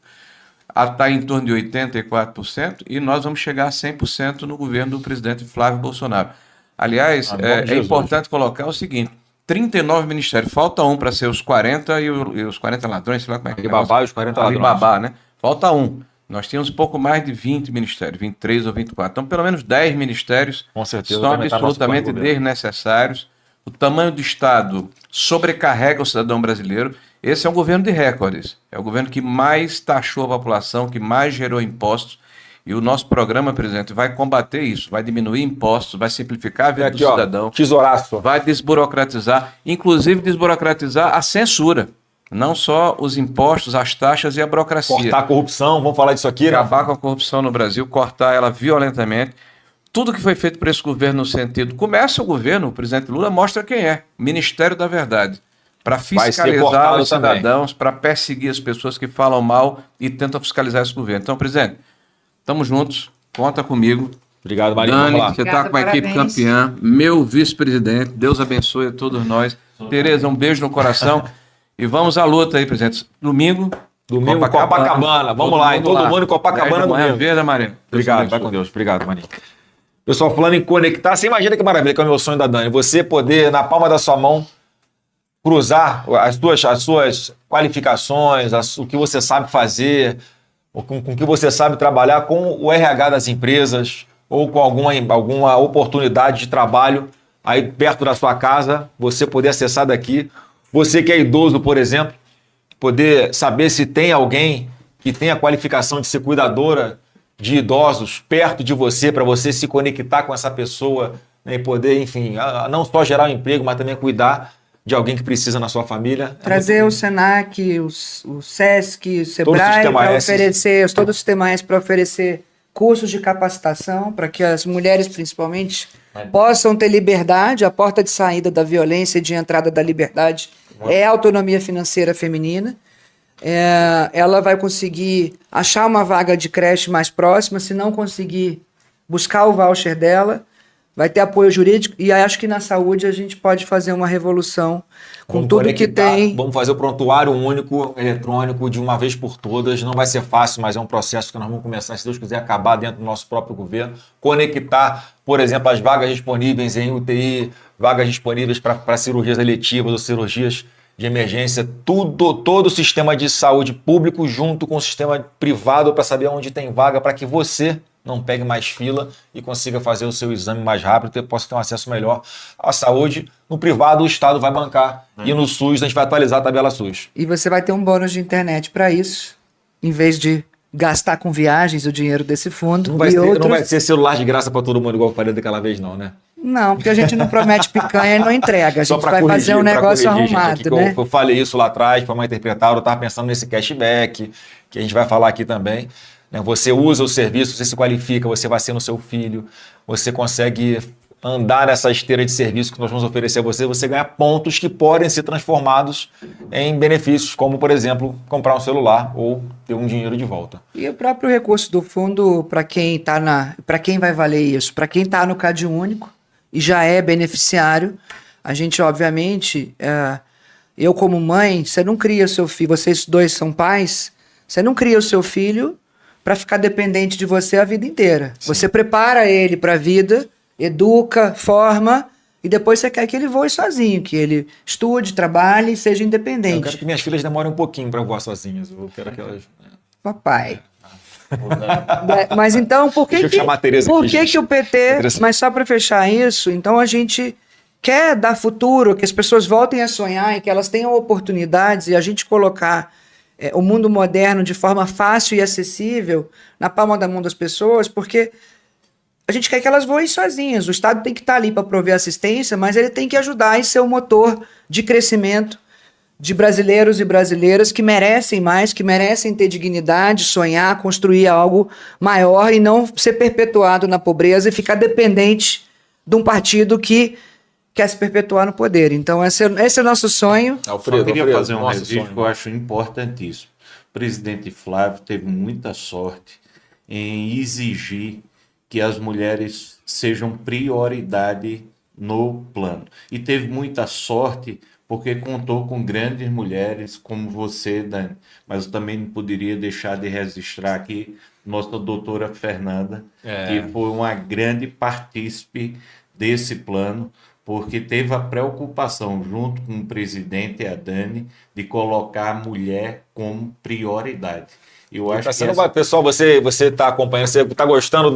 está em torno de 84%, e nós vamos chegar a 100% no governo do presidente Flávio Bolsonaro. Aliás, é importante colocar o seguinte, 39 ministérios, falta um para ser os 40 e os 40 ladrões, sei lá como é que é. Alibaba e os 40 ladrões. Alibaba, né? Falta um. Nós tínhamos pouco mais de 20 ministérios, 23 ou 24. Então, pelo menos 10 ministérios com certeza, são absolutamente desnecessários, o tamanho do Estado sobrecarrega o cidadão brasileiro. Esse é um governo de recordes. É o governo que mais taxou a população, que mais gerou impostos. E o nosso programa, presidente, vai combater isso, vai diminuir impostos, vai simplificar a vida do cidadão, tesouraço. vai desburocratizar, inclusive desburocratizar a censura. Não só os impostos, as taxas e a burocracia. Cortar a corrupção, vamos falar disso aqui, né? Acabar com a corrupção no Brasil, cortar ela violentamente. Tudo que foi feito por esse governo no sentido... Começa o governo, o presidente Lula mostra quem é. Ministério da Verdade. Para fiscalizar os cidadãos, para perseguir as pessoas que falam mal e tentam fiscalizar esse governo. Então, presidente, estamos juntos, conta comigo. Obrigado, Marinho. Dani, Vamos lá. você está com a equipe Parabéns. campeã, meu vice-presidente, Deus abençoe a todos nós. Tereza, um beijo no coração. E vamos à luta aí, presidente. Domingo, Copacabana. Vamos lá, hein? Todo mundo em Copacabana domingo. Verde, Marinho. Obrigado, vai com Deus. Obrigado, Marinho. Pessoal, falando em conectar, você imagina que maravilha, que é o meu sonho da Dani. Você poder, na palma da sua mão, cruzar as suas qualificações, o que você sabe fazer, com o que você sabe trabalhar com o RH das empresas ou com alguma oportunidade de trabalho aí perto da sua casa, você poder acessar daqui. Você que é idoso, por exemplo, poder saber se tem alguém que tem a qualificação de ser cuidadora de idosos perto de você, para você se conectar com essa pessoa, né, e poder, enfim, não só gerar um emprego, mas também cuidar de alguém que precisa na sua família. Trazer o Senac, o Sesc, o Sebrae para oferecer, todo o sistema S para oferecer cursos de capacitação para que as mulheres, principalmente, possam ter liberdade. A porta de saída da violência e de entrada da liberdade é a autonomia financeira feminina. Ela vai conseguir achar uma vaga de creche mais próxima, se não conseguir buscar o voucher dela, vai ter apoio jurídico, e acho que na saúde a gente pode fazer uma revolução com tudo que tem. Vamos fazer o prontuário único eletrônico de uma vez por todas. Não vai ser fácil, mas é um processo que nós vamos começar, se Deus quiser, acabar dentro do nosso próprio governo. Conectar, por exemplo, as vagas disponíveis em UTI, vagas disponíveis para cirurgias eletivas ou cirurgias de emergência, todo o sistema de saúde público junto com o sistema privado para saber onde tem vaga, para que você não pegue mais fila e consiga fazer o seu exame mais rápido, possa ter um acesso melhor à saúde. No privado, o Estado vai bancar. E no SUS, a gente vai atualizar a tabela SUS. E você vai ter um bônus de internet para isso, em vez de gastar com viagens o dinheiro desse fundo. Não vai ser celular de graça para todo mundo, igual eu falei daquela vez, não, né? Não, porque a gente não promete picanha e não entrega. A gente vai fazer um negócio arrumado, gente, né? Eu falei isso lá atrás para uma interpretar, eu estava pensando nesse cashback, que a gente vai falar aqui também. Você usa o serviço, você se qualifica, você vai ser no seu filho, você consegue andar nessa esteira de serviço que nós vamos oferecer a você, você ganha pontos que podem ser transformados em benefícios, como, por exemplo, comprar um celular ou ter um dinheiro de volta. E o próprio recurso do fundo, para quem vai valer isso? Para quem está no Cade Único e já é beneficiário, a gente, obviamente, eu como mãe, você não cria o seu filho, vocês dois são pais, você não cria o seu filho para ficar dependente de você a vida inteira. Sim. Você prepara ele para a vida, educa, forma, e depois você quer que ele voe sozinho, que ele estude, trabalhe e seja independente. Eu quero que minhas filhas demorem um pouquinho para voar sozinhas. Eu quero que elas... Papai. Mas então, por que o PT... Mas só para fechar isso, então a gente quer dar futuro, que as pessoas voltem a sonhar e que elas tenham oportunidades, e a gente colocar o mundo moderno de forma fácil e acessível na palma da mão das pessoas, porque a gente quer que elas voem sozinhas. O Estado tem que estar ali para prover assistência, mas ele tem que ajudar e ser o motor de crescimento de brasileiros e brasileiras que merecem mais, que merecem ter dignidade, sonhar, construir algo maior e não ser perpetuado na pobreza e ficar dependente de um partido que quer se perpetuar no poder. Então, esse é o nosso sonho. Alfredo, eu queria fazer um registro que eu acho importantíssimo. O presidente Flávio teve muita sorte em exigir que as mulheres sejam prioridade no plano. E teve muita sorte porque contou com grandes mulheres como você, Dani. Mas eu também não poderia deixar de registrar aqui nossa doutora Fernanda, que foi uma grande partícipe desse plano, porque teve a preocupação, junto com o presidente e a Dani, de colocar a mulher como prioridade. Eu acho que pessoal, você está acompanhando, você está gostando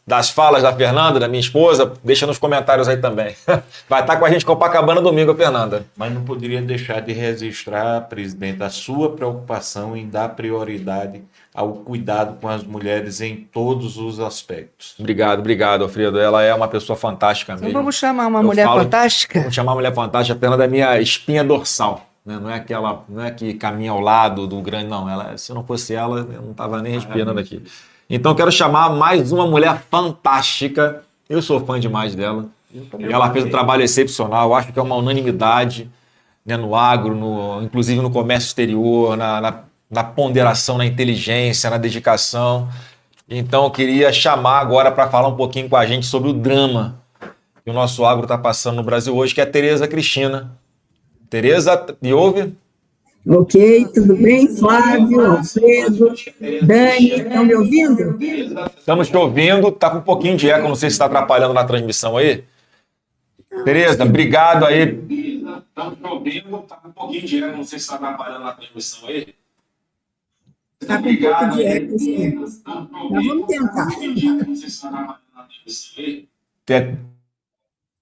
das falas da Fernanda, da minha esposa, deixa nos comentários aí também. Vai estar com a gente em Copacabana domingo, a Fernanda. Mas não poderia deixar de registrar, presidente, a sua preocupação em dar prioridade ao cuidado com as mulheres em todos os aspectos. Obrigado, Alfredo. Ela é uma pessoa fantástica Então mesmo. vamos chamar uma Eu mulher falo- fantástica? Vamos chamar a mulher fantástica. A Fernanda é minha espinha dorsal. Né? Não é que caminha ao lado do grande, não. Se não fosse ela, eu não estava nem respirando aqui. Então, quero chamar mais uma mulher fantástica. Eu sou fã demais dela. E ela fez um trabalho excepcional. Eu acho que é uma unanimidade, né, no agro, inclusive no comércio exterior, na ponderação, na inteligência, na dedicação. Então, eu queria chamar agora para falar um pouquinho com a gente sobre o drama que o nosso agro está passando no Brasil hoje, que é a Tereza Cristina. Tereza, me ouve? Ok, tudo bem? Flávio, Alfredo, Dani, estão me ouvindo? Estamos te ouvindo, está com um pouquinho de eco, não sei se está atrapalhando na transmissão aí. Tereza, obrigado aí. Estamos te ouvindo, está com um pouquinho de eco, não sei se está atrapalhando na transmissão aí. Está com um pouco de eco, sim. Mas vamos tentar.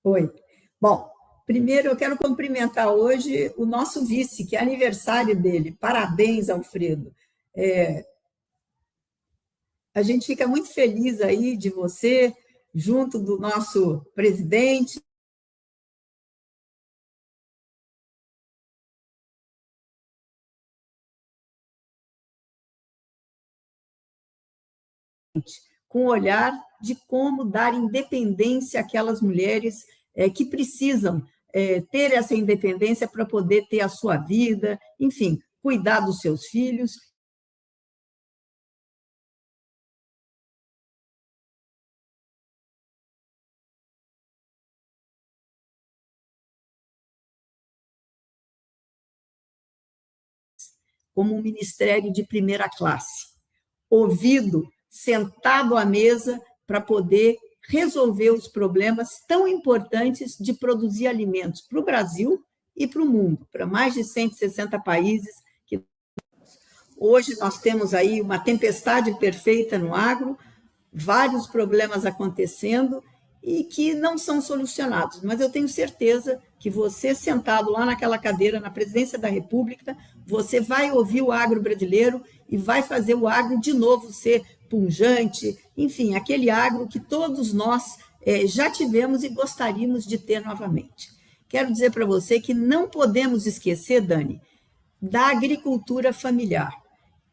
Oi. Bom, primeiro eu quero cumprimentar hoje o nosso vice, que é aniversário dele. Parabéns, Alfredo. A gente fica muito feliz aí de você, junto do nosso presidente. Com o olhar de como dar independência àquelas mulheres que precisam ter essa independência para poder ter a sua vida, enfim, cuidar dos seus filhos. Como um ministério de primeira classe, ouvido, sentado à mesa para poder resolver os problemas tão importantes de produzir alimentos para o Brasil e para o mundo, para mais de 160 países. Hoje nós temos aí uma tempestade perfeita no agro, vários problemas acontecendo e que não são solucionados, mas eu tenho certeza que você, sentado lá naquela cadeira, na presidência da República, você vai ouvir o agro brasileiro e vai fazer o agro de novo ser pujante, enfim, aquele agro que todos nós já tivemos e gostaríamos de ter novamente. Quero dizer para você que não podemos esquecer, Dani, da agricultura familiar,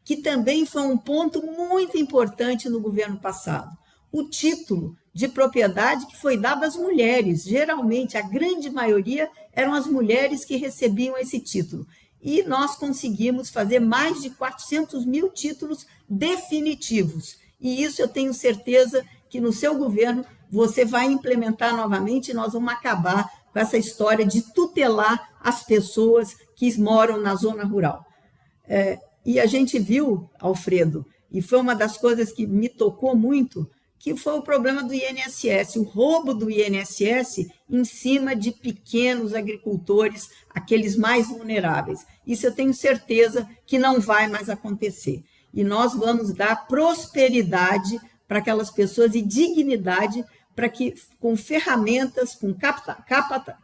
que também foi um ponto muito importante no governo passado. O título de propriedade que foi dado às mulheres, geralmente, a grande maioria eram as mulheres que recebiam esse título. E nós conseguimos fazer mais de 400 mil títulos definitivos. E isso eu tenho certeza que no seu governo você vai implementar novamente e nós vamos acabar com essa história de tutelar as pessoas que moram na zona rural. E a gente viu, Alfredo, e foi uma das coisas que me tocou muito, que foi o problema do INSS, o roubo do INSS em cima de pequenos agricultores, aqueles mais vulneráveis. Isso eu tenho certeza que não vai mais acontecer. E nós vamos dar prosperidade para aquelas pessoas e dignidade para que, com ferramentas, com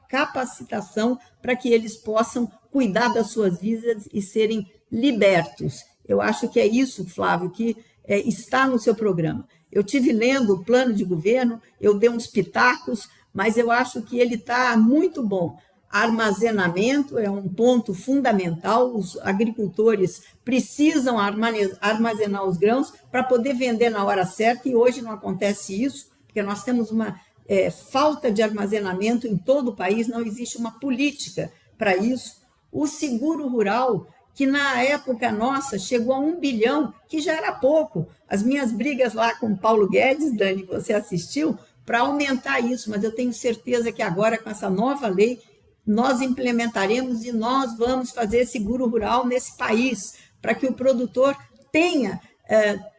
capacitação, para que eles possam cuidar das suas vidas e serem libertos. Eu acho que é isso, Flávio, que está no seu programa. Eu tive lendo o plano de governo, eu dei uns pitacos, mas eu acho que ele está muito bom. Armazenamento é um ponto fundamental, os agricultores precisam armazenar os grãos para poder vender na hora certa, e hoje não acontece isso, porque nós temos uma falta de armazenamento em todo o país, não existe uma política para isso. O seguro rural, que na época nossa chegou a 1 bilhão, que já era pouco. As minhas brigas lá com o Paulo Guedes, Dani, você assistiu, para aumentar isso, mas eu tenho certeza que agora, com essa nova lei, nós implementaremos e nós vamos fazer seguro rural nesse país, para que o produtor tenha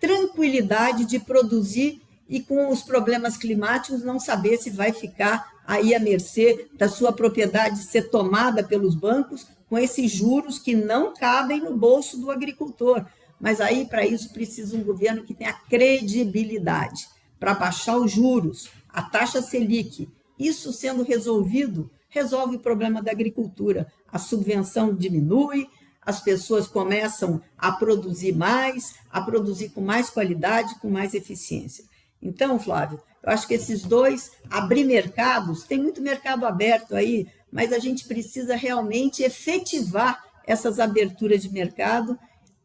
tranquilidade de produzir e, com os problemas climáticos, não saber se vai ficar aí à mercê da sua propriedade ser tomada pelos bancos, com esses juros que não cabem no bolso do agricultor. Mas aí, para isso, precisa um governo que tenha credibilidade, para baixar os juros, a taxa Selic. Isso sendo resolvido, resolve o problema da agricultura. A subvenção diminui, as pessoas começam a produzir mais, a produzir com mais qualidade, com mais eficiência. Então, Flávio, eu acho que esses dois, abrir mercados, tem muito mercado aberto aí, mas a gente precisa realmente efetivar essas aberturas de mercado,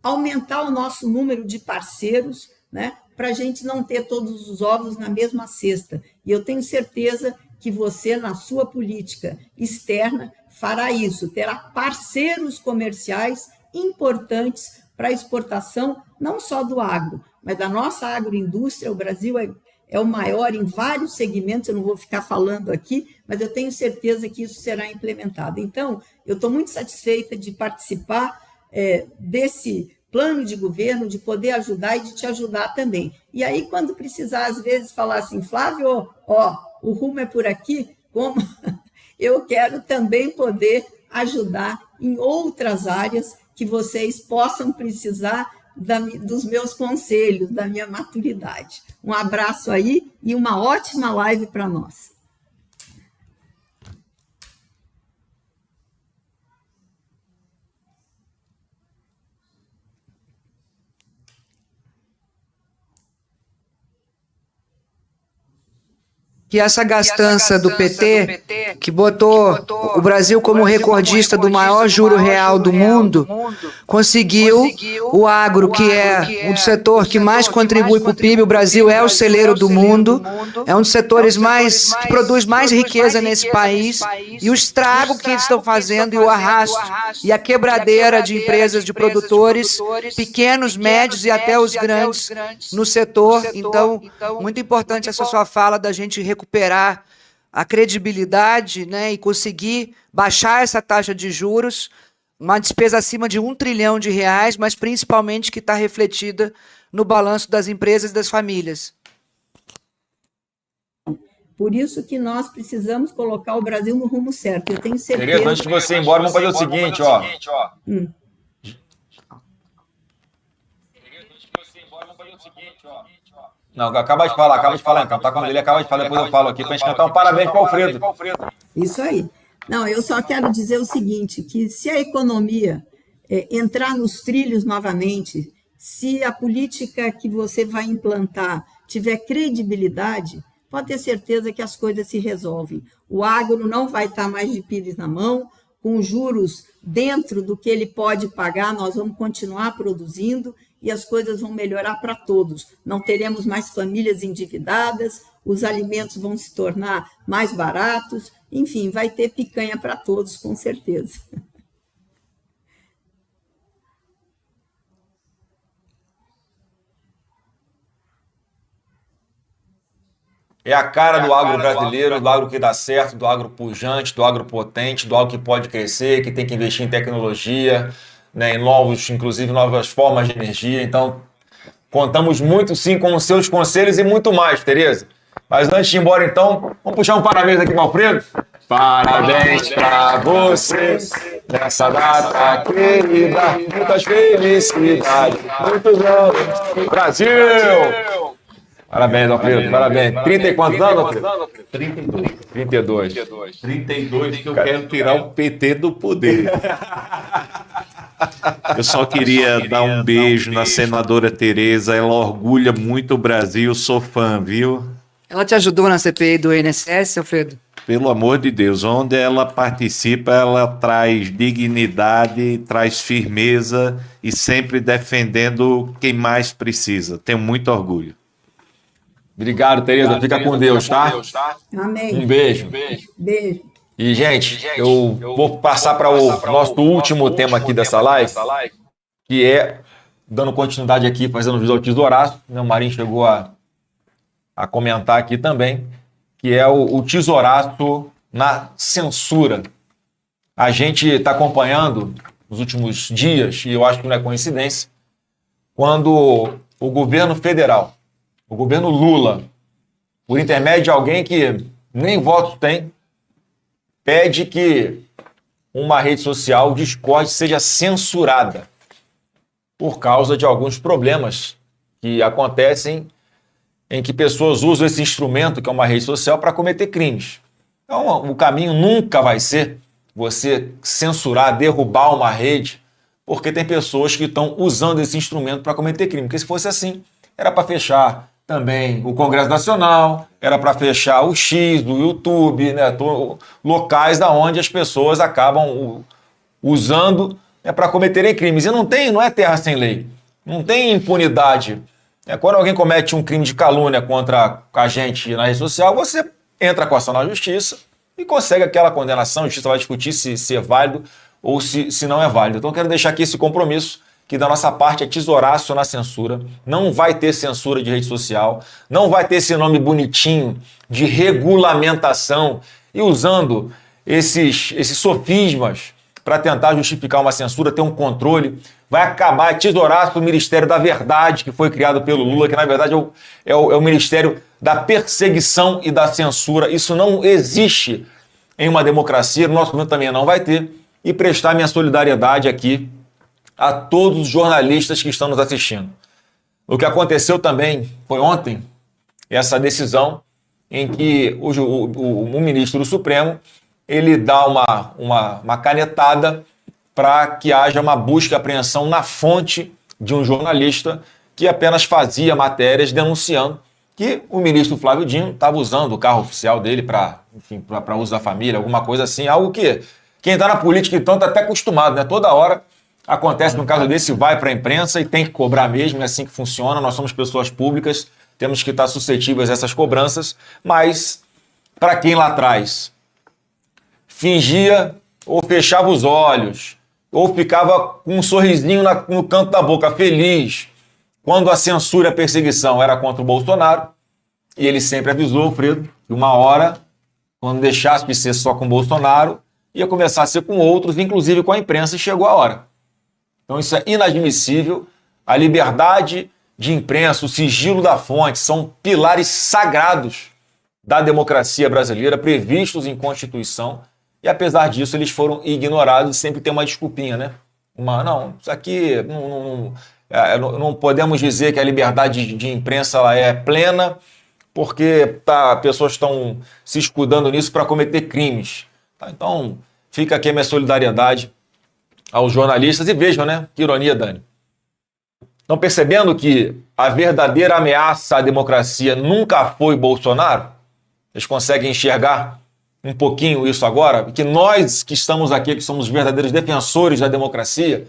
aumentar o nosso número de parceiros, né, para a gente não ter todos os ovos na mesma cesta. E eu tenho certeza que você, na sua política externa, fará isso, terá parceiros comerciais importantes para a exportação, não só do agro, mas da nossa agroindústria. O Brasil é o maior em vários segmentos, eu não vou ficar falando aqui, mas eu tenho certeza que isso será implementado. Então, eu estou muito satisfeita de participar desse plano de governo, de poder ajudar e de te ajudar também. E aí, quando precisar, às vezes, falar assim, Flávio, o rumo é por aqui, como eu quero também poder ajudar em outras áreas que vocês possam precisar dos meus conselhos, da minha maturidade. Um abraço aí e uma ótima live para nós. Que essa gastança do PT, que botou o Brasil como recordista do maior juro real do mundo, conseguiu o agro, que é um setor que mais contribui para o PIB. O Brasil é o celeiro do mundo, é um dos setores que produz mais riqueza nesse país, e o estrago que eles estão fazendo, e o arrasto, e a quebradeira de empresas, de produtores, pequenos, médios e até os grandes no setor. Então, muito importante essa sua fala da gente recuperar a credibilidade, né, e conseguir baixar essa taxa de juros, uma despesa acima de R$1 trilhão, mas principalmente que está refletida no balanço das empresas e das famílias. Por isso que nós precisamos colocar o Brasil no rumo certo. Eu tenho certeza... Tereza, antes de você ir embora, vamos fazer o seguinte, ó. Não, acaba de falar, então. Tá quando ele acaba de falar, depois eu falo aqui, pra gente cantar um parabéns para o Alfredo. Isso aí. Não, eu só quero dizer o seguinte, que se a economia entrar nos trilhos novamente, se a política que você vai implantar tiver credibilidade, pode ter certeza que as coisas se resolvem. O agro não vai estar mais de pires na mão, com juros dentro do que ele pode pagar, nós vamos continuar produzindo e as coisas vão melhorar para todos. Não teremos mais famílias endividadas, os alimentos vão se tornar mais baratos, enfim, vai ter picanha para todos, com certeza. É a cara do agro brasileiro, do agro que dá certo, do agro pujante, do agro potente, do agro que pode crescer, que tem que investir em tecnologia, né, inclusive novas formas de energia. Então, contamos muito sim com os seus conselhos e muito mais, Tereza. Mas antes de ir embora, então, vamos puxar um parabéns aqui para o Alfredo. Parabéns para você nessa data querida, muitas felicidades, muitos anos, Brasil! Parabéns, Alfredo, parabéns. 30 e quantos anos, Alfredo? 32. 32 que eu quero tirar o PT do poder. Eu só queria dar um beijo na senadora Tereza, ela orgulha muito o Brasil, sou fã, viu? Ela te ajudou na CPI do INSS, Alfredo? Pelo amor de Deus, onde ela participa, ela traz dignidade, traz firmeza e sempre defendendo quem mais precisa. Tenho muito orgulho. Obrigado, Tereza. Fica com Deus, tá? Amém. Um beijo. Beijo. E, gente, eu vou passar para o nosso último tema aqui dessa live, que é, dando continuidade aqui, fazendo jus ao tesouraço, né? O Marinho chegou a comentar aqui também, que é o tesouraço na censura. A gente está acompanhando nos últimos dias, e eu acho que não é coincidência, quando o governo federal, o governo Lula, por intermédio de alguém que nem votos tem, pede que uma rede social, o Discord, seja censurada por causa de alguns problemas que acontecem em que pessoas usam esse instrumento, que é uma rede social, para cometer crimes. Então, o caminho nunca vai ser você censurar, derrubar uma rede, porque tem pessoas que estão usando esse instrumento para cometer crime. Porque se fosse assim, era para fechar também o Congresso Nacional, era para fechar o X do YouTube, né, locais onde as pessoas acabam usando para cometerem crimes. E não é terra sem lei, não tem impunidade. Quando alguém comete um crime de calúnia contra a gente na rede social, você entra com a ação na justiça e consegue aquela condenação. A justiça vai discutir se é válido ou se não é válido. Então, eu quero deixar aqui esse compromisso, que da nossa parte é tesouraço na censura. Não vai ter censura de rede social, não vai ter esse nome bonitinho de regulamentação e usando esses sofismas para tentar justificar uma censura, ter um controle. Vai acabar tesouraço o Ministério da Verdade, que foi criado pelo Lula, que na verdade é o Ministério da Perseguição e da Censura. Isso não existe em uma democracia, no nosso momento também não vai ter. E prestar minha solidariedade aqui a todos os jornalistas que estão nos assistindo. O que aconteceu também foi ontem, essa decisão em que o ministro do Supremo ele dá uma canetada para que haja uma busca e apreensão na fonte de um jornalista que apenas fazia matérias denunciando que o ministro Flávio Dino estava usando o carro oficial dele para uso da família, alguma coisa assim, algo que quem está na política então está até acostumado, né? Toda hora acontece no caso desse, vai para a imprensa e tem que cobrar mesmo, é assim que funciona, nós somos pessoas públicas, temos que estar suscetíveis a essas cobranças, mas para quem lá atrás fingia ou fechava os olhos, ou ficava com um sorrisinho no canto da boca, feliz, quando a censura e a perseguição era contra o Bolsonaro, e ele sempre avisou, Alfredo, que uma hora, quando deixasse de ser só com o Bolsonaro, ia começar a ser com outros, inclusive com a imprensa, e chegou a hora. Então isso é inadmissível. A liberdade de imprensa, o sigilo da fonte, são pilares sagrados da democracia brasileira, previstos em Constituição, e apesar disso eles foram ignorados. Sempre tem uma desculpinha, né? Não, isso aqui não podemos dizer que a liberdade de imprensa ela é plena, porque pessoas estão se escudando nisso para cometer crimes. Então, fica aqui a minha solidariedade aos jornalistas. E vejam, né? Que ironia, Dani. Estão percebendo que a verdadeira ameaça à democracia nunca foi Bolsonaro? Eles conseguem enxergar um pouquinho isso agora? Que nós que estamos aqui, que somos verdadeiros defensores da democracia,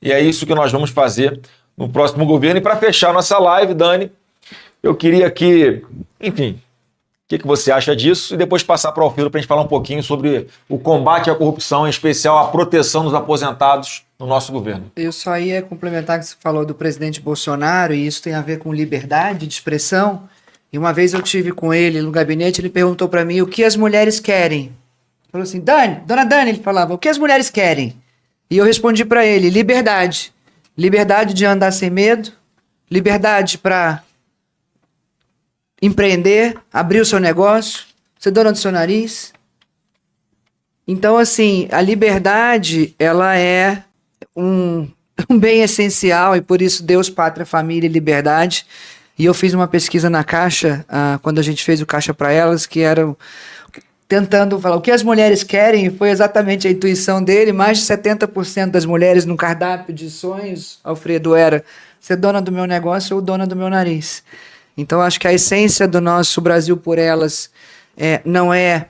e é isso que nós vamos fazer no próximo governo. E para fechar nossa live, Dani, eu queria que, enfim, o que você acha disso? E depois passar para o Alfredo para a gente falar um pouquinho sobre o combate à corrupção, em especial a proteção dos aposentados no nosso governo. Eu só ia complementar que você falou do presidente Bolsonaro, e isso tem a ver com liberdade de expressão. E uma vez eu tive com ele no gabinete, ele perguntou para mim o que as mulheres querem. Ele falou assim, dona Dani, ele falava, o que as mulheres querem? E eu respondi para ele, liberdade. Liberdade de andar sem medo, liberdade para empreender, abrir o seu negócio, ser dona do seu nariz. Então, assim, a liberdade, ela é um bem essencial, e por isso Deus, Pátria, Família e Liberdade. E eu fiz uma pesquisa na Caixa, quando a gente fez o Caixa para Elas, que era tentando falar o que as mulheres querem, e foi exatamente a intuição dele. Mais de 70% das mulheres no cardápio de sonhos, Alfredo, era ser dona do meu negócio ou dona do meu nariz. Então, acho que a essência do nosso Brasil por Elas não é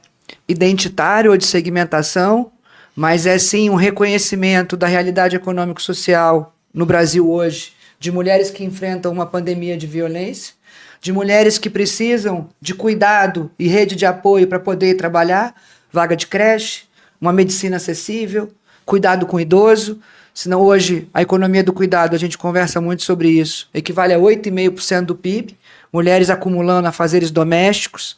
identitário ou de segmentação, mas é sim um reconhecimento da realidade econômico-social no Brasil hoje, de mulheres que enfrentam uma pandemia de violência, de mulheres que precisam de cuidado e rede de apoio para poder trabalhar, vaga de creche, uma medicina acessível, cuidado com o idoso. Senão hoje a economia do cuidado, a gente conversa muito sobre isso, equivale a 8,5% do PIB, mulheres acumulando afazeres domésticos,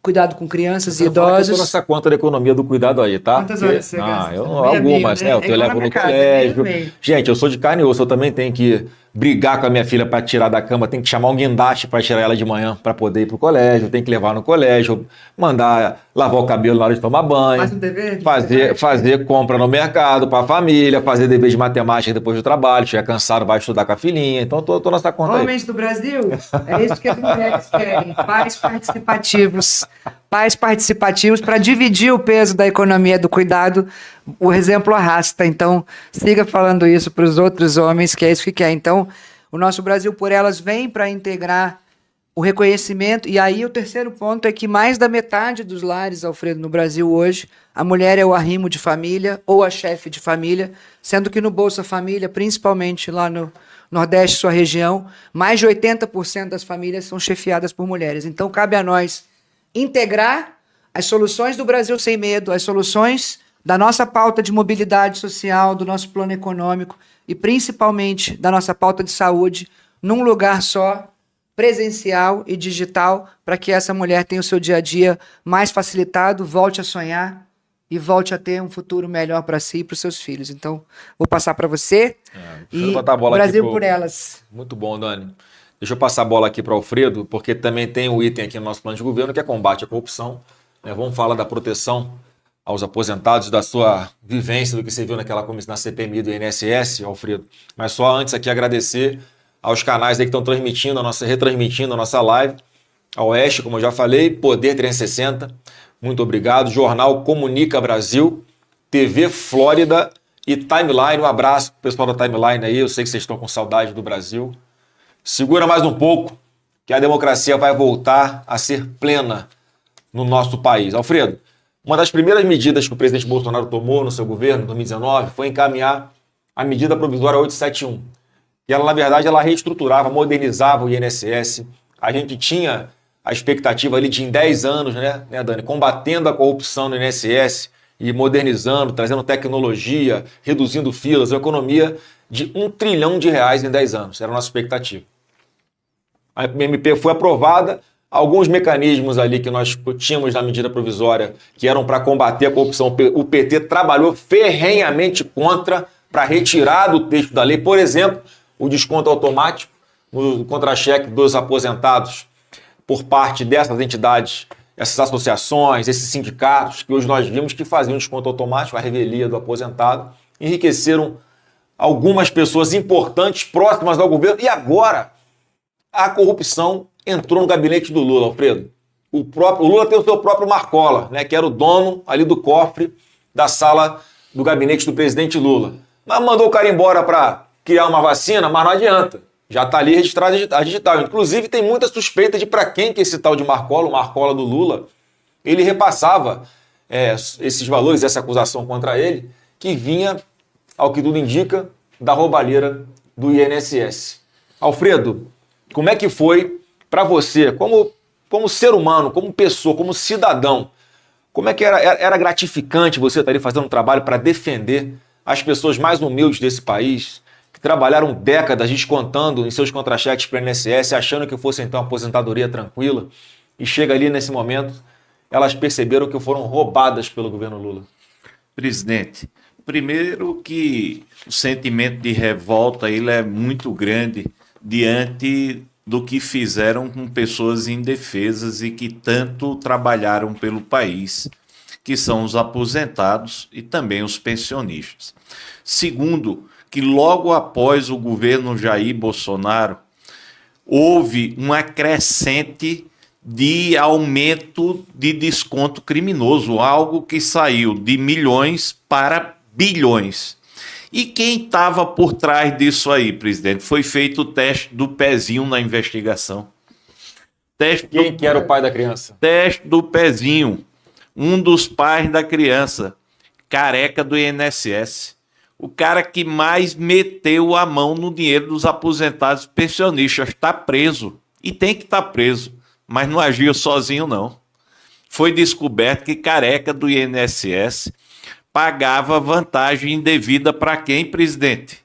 cuidado com crianças e idosos. Eu tô nessa conta da economia do cuidado aí, tá? Quantas horas você gasta? Algumas, né? Eu levo no colégio. Gente, eu sou de carne e osso, eu também tenho que brigar com a minha filha para tirar da cama, tem que chamar um guindaste para tirar ela de manhã para poder ir pro colégio, tem que levar no colégio, mandar lavar o cabelo na hora de tomar banho, Faz um dever? fazer compra no mercado para a família, fazer dever de matemática depois do trabalho, estiver cansado, vai estudar com a filhinha. Então, tô nessa conta aí. Homens do Brasil, é isso que as mulheres querem. Pais participativos para dividir o peso da economia do cuidado. O exemplo arrasta. Então, siga falando isso para os outros homens, que é isso que quer. Então, o nosso Brasil por Elas vem para integrar o reconhecimento. E aí, o terceiro ponto é que mais da metade dos lares, Alfredo, no Brasil hoje, a mulher é o arrimo de família ou a chefe de família, sendo que no Bolsa Família, principalmente lá no Nordeste, sua região, mais de 80% das famílias são chefiadas por mulheres. Então, cabe a nós integrar as soluções do Brasil Sem Medo, as soluções da nossa pauta de mobilidade social, do nosso plano econômico e principalmente da nossa pauta de saúde, num lugar só, presencial e digital, para que essa mulher tenha o seu dia a dia mais facilitado, volte a sonhar e volte a ter um futuro melhor para si e para os seus filhos. Então, vou passar para você Deixa eu e botar a bola Brasil aqui por Elas. Muito bom, Dani. Deixa eu passar a bola aqui para o Alfredo, porque também tem um item aqui no nosso plano de governo que é combate à corrupção. Né? Vamos falar da proteção aos aposentados, da sua vivência, do que você viu naquela comissão, na CPMI do INSS, Alfredo. Mas só antes aqui agradecer aos canais aí que estão retransmitindo a nossa live. A Oeste, como eu já falei, Poder 360, muito obrigado. Jornal Comunica Brasil, TV Flórida e Timeline. Um abraço pro pessoal da Timeline aí, eu sei que vocês estão com saudade do Brasil. Segura mais um pouco, que a democracia vai voltar a ser plena no nosso país. Alfredo, uma das primeiras medidas que o presidente Bolsonaro tomou no seu governo, em 2019, foi encaminhar a medida provisória 871. E ela, na verdade, ela reestruturava, modernizava o INSS. A gente tinha a expectativa ali de, em 10 anos, né, Dani, combatendo a corrupção no INSS e modernizando, trazendo tecnologia, reduzindo filas, uma economia de R$1 trilhão em 10 anos. Era a nossa expectativa. A MP foi aprovada, alguns mecanismos ali que nós tínhamos na medida provisória que eram para combater a corrupção, o PT trabalhou ferrenhamente contra, para retirar do texto da lei, por exemplo, o desconto automático no contra-cheque dos aposentados por parte dessas entidades, essas associações, esses sindicatos, que hoje nós vimos que faziam desconto automático, a revelia do aposentado, enriqueceram algumas pessoas importantes, próximas ao governo, e agora a corrupção entrou no gabinete do Lula, Alfredo. O Lula tem o seu próprio Marcola, né, que era o dono ali do cofre da sala do gabinete do presidente Lula. Mas mandou o cara embora para criar uma vacina, mas não adianta. Já está ali registrado a digital. Inclusive, tem muita suspeita de para quem que esse tal de Marcola, o Marcola do Lula, ele repassava esses valores, essa acusação contra ele, que vinha, ao que tudo indica, da roubalheira do INSS. Alfredo, como é que foi para você, como ser humano, como pessoa, como cidadão, como é que era gratificante você estar ali fazendo um trabalho para defender as pessoas mais humildes desse país, que trabalharam décadas descontando em seus contra-cheques para o INSS, achando que fosse então uma aposentadoria tranquila, e chega ali nesse momento, elas perceberam que foram roubadas pelo governo Lula? Presidente, primeiro que o sentimento de revolta ele é muito grande diante do que fizeram com pessoas indefesas e que tanto trabalharam pelo país, que são os aposentados e também os pensionistas. Segundo, que logo após o governo Jair Bolsonaro, houve uma crescente de aumento de desconto criminoso, algo que saiu de milhões para bilhões. E quem estava por trás disso aí, presidente? Foi feito o teste do pezinho na investigação. Quem que era o pai da criança? Teste do pezinho. Um dos pais da criança, careca do INSS. O cara que mais meteu a mão no dinheiro dos aposentados e pensionistas. Está preso. E tem que estar preso. Mas não agiu sozinho, não. Foi descoberto que careca do INSS pagava vantagem indevida para quem, presidente?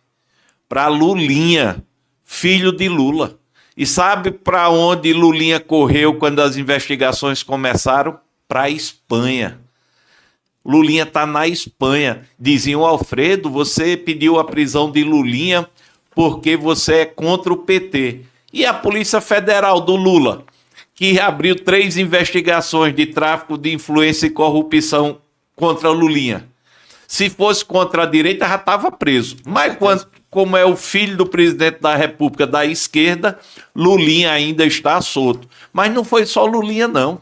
Para Lulinha, filho de Lula. E sabe para onde Lulinha correu quando as investigações começaram? Para a Espanha. Lulinha está na Espanha. Diziam, Alfredo, você pediu a prisão de Lulinha porque você é contra o PT. E a Polícia Federal do Lula, que abriu 3 investigações de tráfico de influência e corrupção contra o Lulinha. Se fosse contra a direita, já estava preso. Mas como é o filho do presidente da República da esquerda, Lulinha ainda está solto. Mas não foi só Lulinha, não.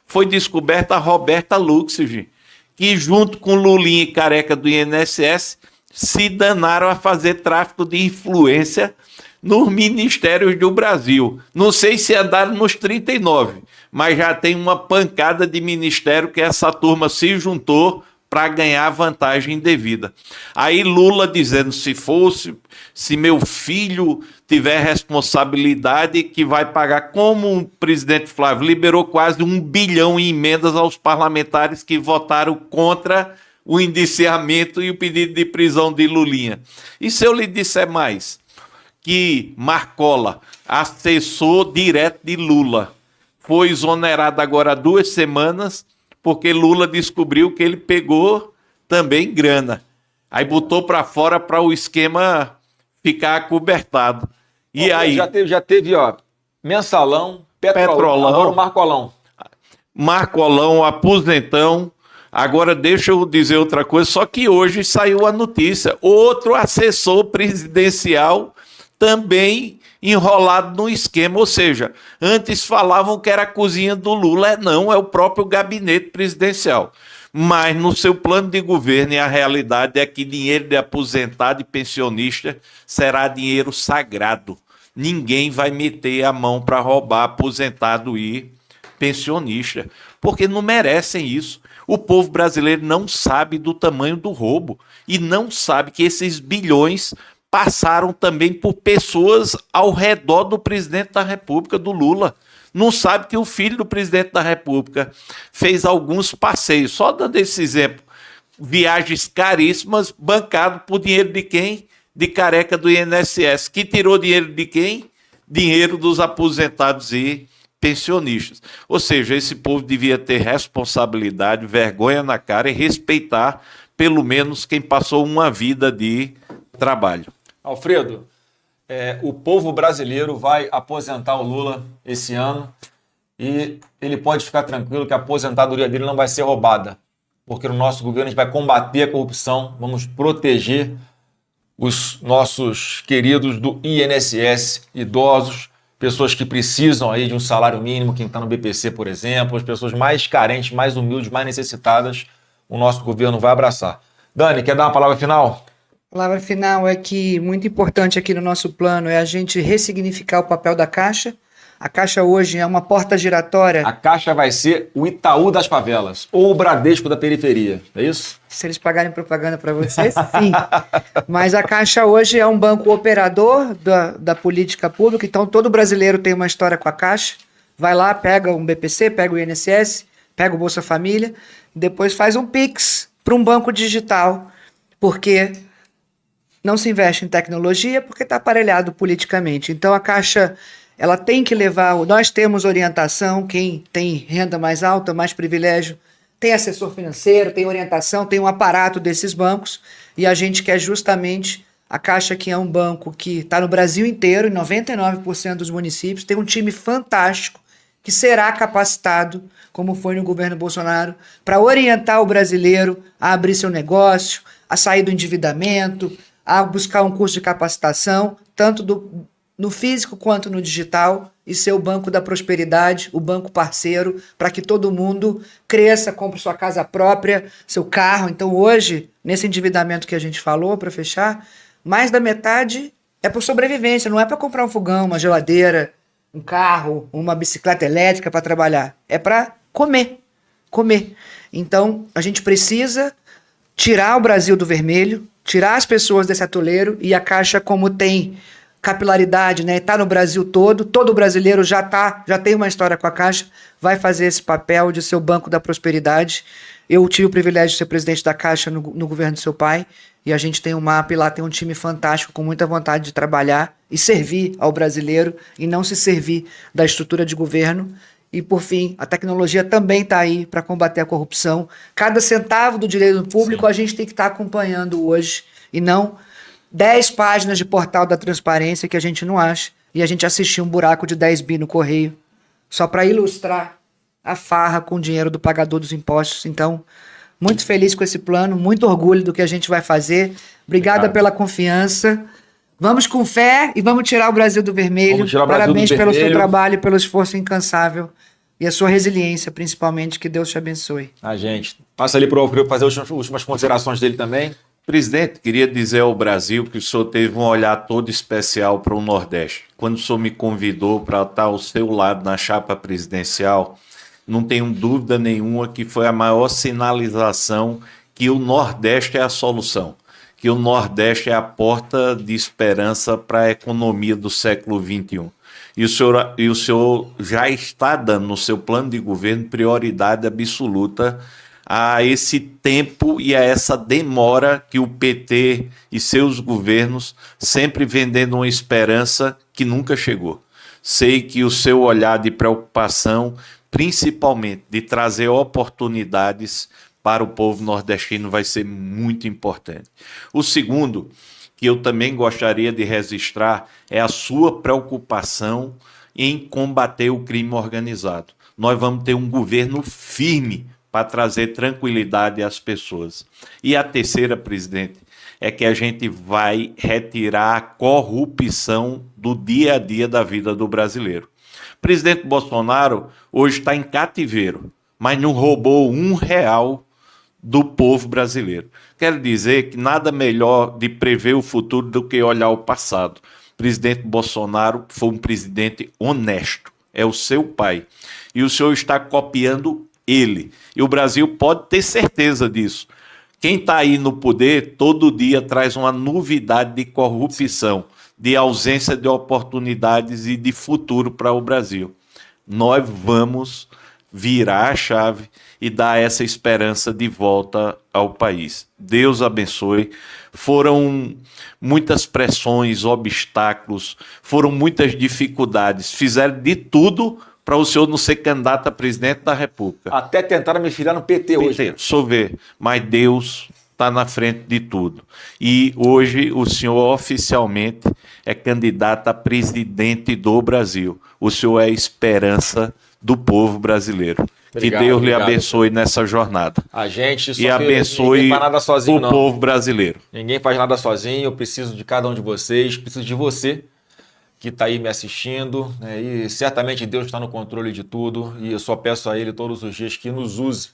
Foi descoberta a Roberta Luxemburg, que junto com Lulinha e Careca do INSS se danaram a fazer tráfico de influência nos ministérios do Brasil. Não sei se andaram nos 39, mas já tem uma pancada de ministério que essa turma se juntou para ganhar vantagem indevida. Aí Lula dizendo, se meu filho tiver responsabilidade, que vai pagar, como o presidente Flávio liberou quase 1 bilhão em emendas aos parlamentares que votaram contra o indiciamento e o pedido de prisão de Lulinha. E se eu lhe disser mais, que Marcola, assessor direto de Lula, foi exonerado agora há 2 semanas, porque Lula descobriu que ele pegou também grana. Aí botou para fora para o esquema ficar acobertado. E aí Já teve, ó, Mensalão, Petrolão, agora o Marcolão. Marcolão, aposentão. Agora deixa eu dizer outra coisa, só que hoje saiu a notícia. Outro assessor presidencial também enrolado no esquema, ou seja, antes falavam que era a cozinha do Lula, não, é o próprio gabinete presidencial. Mas no seu plano de governo, a realidade é que dinheiro de aposentado e pensionista será dinheiro sagrado. Ninguém vai meter a mão para roubar aposentado e pensionista, porque não merecem isso. O povo brasileiro não sabe do tamanho do roubo e não sabe que esses bilhões passaram também por pessoas ao redor do presidente da República, do Lula. Não sabe que o filho do presidente da República fez alguns passeios, só dando esse exemplo, viagens caríssimas, bancado por dinheiro de quem? De Careca do INSS, que tirou dinheiro de quem? Dinheiro dos aposentados e pensionistas. Ou seja, esse povo devia ter responsabilidade, vergonha na cara e respeitar pelo menos quem passou uma vida de trabalho. Alfredo, o povo brasileiro vai aposentar o Lula esse ano e ele pode ficar tranquilo que a aposentadoria dele não vai ser roubada, porque no nosso governo a gente vai combater a corrupção, vamos proteger os nossos queridos do INSS, idosos, pessoas que precisam aí de um salário mínimo, quem está no BPC, por exemplo, as pessoas mais carentes, mais humildes, mais necessitadas, o nosso governo vai abraçar. Dani, quer dar uma palavra final? A palavra final é que muito importante aqui no nosso plano é a gente ressignificar o papel da Caixa. A Caixa hoje é uma porta giratória. A Caixa vai ser o Itaú das favelas, ou o Bradesco da periferia, é isso? Se eles pagarem propaganda para vocês, sim. Mas a Caixa hoje é um banco operador da política pública, então todo brasileiro tem uma história com a Caixa. Vai lá, pega um BPC, pega o INSS, pega o Bolsa Família, depois faz um Pix para um banco digital, porque não se investe em tecnologia, porque está aparelhado politicamente. Então a Caixa, ela tem que levar, nós temos orientação, quem tem renda mais alta, mais privilégio, tem assessor financeiro, tem orientação, tem um aparato desses bancos, e a gente quer justamente a Caixa, que é um banco que está no Brasil inteiro, em 99% dos municípios, tem um time fantástico que será capacitado, como foi no governo Bolsonaro, para orientar o brasileiro a abrir seu negócio, a sair do endividamento, a buscar um curso de capacitação, tanto no físico quanto no digital, e ser o banco da prosperidade, o banco parceiro, para que todo mundo cresça, compre sua casa própria, seu carro. Então hoje, nesse endividamento que a gente falou, para fechar, mais da metade é por sobrevivência, não é para comprar um fogão, uma geladeira, um carro, uma bicicleta elétrica para trabalhar, é para comer. Então a gente precisa tirar o Brasil do vermelho, tirar as pessoas desse atoleiro, e a Caixa, como tem capilaridade, né, está no Brasil todo brasileiro já tem uma história com a Caixa, vai fazer esse papel de ser o banco da prosperidade. Eu tive o privilégio de ser presidente da Caixa no governo do seu pai, e a gente tem um mapa e lá tem um time fantástico com muita vontade de trabalhar e servir ao brasileiro e não se servir da estrutura de governo. E, por fim, a tecnologia também está aí para combater a corrupção. Cada centavo do dinheiro público a gente tem que estar acompanhando hoje e não 10 páginas de portal da transparência que a gente não acha, e a gente assistiu um buraco de 10 bi no correio, só para ilustrar a farra com o dinheiro do pagador dos impostos. Então, muito feliz com esse plano, muito orgulho do que a gente vai fazer. Obrigada pela confiança. Vamos com fé e vamos tirar o Brasil do vermelho. Vamos tirar o Brasil do Parabéns pelo seu vermelho. trabalho, pelo esforço incansável e a sua resiliência, principalmente. Que Deus te abençoe. A gente. Passa ali para o Alfredo fazer as últimas considerações dele também. Presidente, queria dizer ao Brasil que o senhor teve um olhar todo especial para o Nordeste. Quando o senhor me convidou para estar ao seu lado na chapa presidencial, não tenho dúvida nenhuma que foi a maior sinalização que o Nordeste é a solução, que o Nordeste é a porta de esperança para a economia do século XXI. E o senhor já está dando no seu plano de governo prioridade absoluta a esse tempo e a essa demora que o PT e seus governos sempre vendendo uma esperança que nunca chegou. Sei que o seu olhar de preocupação, principalmente de trazer oportunidades para o povo nordestino, vai ser muito importante. O segundo, que eu também gostaria de registrar, é a sua preocupação em combater o crime organizado. Nós vamos ter um governo firme para trazer tranquilidade às pessoas. E a terceira, presidente, é que a gente vai retirar a corrupção do dia a dia da vida do brasileiro. O presidente Bolsonaro hoje está em cativeiro, mas não roubou R$1 do povo brasileiro. Quero dizer que nada melhor de prever o futuro do que olhar o passado. O presidente Bolsonaro foi um presidente honesto, é o seu pai. E o senhor está copiando ele. E o Brasil pode ter certeza disso. Quem está aí no poder, todo dia traz uma novidade de corrupção, de ausência de oportunidades e de futuro para o Brasil. Nós vamos virar a chave e dar essa esperança de volta ao país. Deus abençoe. Foram muitas pressões, obstáculos, foram muitas dificuldades. Fizeram de tudo para o senhor não ser candidato a presidente da República. Até tentaram me filiar no PT hoje. Só ver, mas Deus está na frente de tudo. E hoje o senhor oficialmente é candidato a presidente do Brasil. O senhor é a esperança do povo brasileiro. Obrigado, que Deus lhe obrigado. abençoe nessa jornada. A gente só E abençoe ninguém faz nada sozinho, o não. povo brasileiro. Ninguém faz nada sozinho. Eu preciso de cada um de vocês, preciso de você que está aí me assistindo, né? E certamente Deus está no controle de tudo, e eu só peço a Ele todos os dias que nos use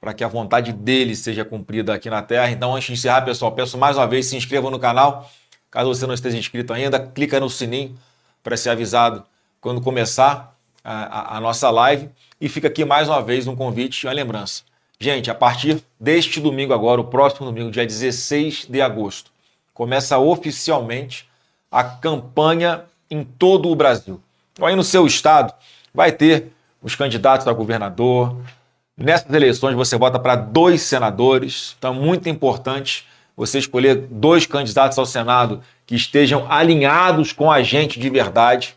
para que a vontade dEle seja cumprida aqui na Terra. Então, antes de encerrar, pessoal, peço mais uma vez, se inscreva no canal, caso você não esteja inscrito ainda, clica no sininho para ser avisado quando começar a nossa live, e fica aqui mais uma vez um convite e uma lembrança. Gente, a partir deste domingo agora, o próximo domingo, dia 16 de agosto, começa oficialmente a campanha em todo o Brasil. Então, aí no seu estado vai ter os candidatos a governador. Nessas eleições você vota para 2 senadores. Então é muito importante você escolher 2 candidatos ao Senado que estejam alinhados com a gente de verdade,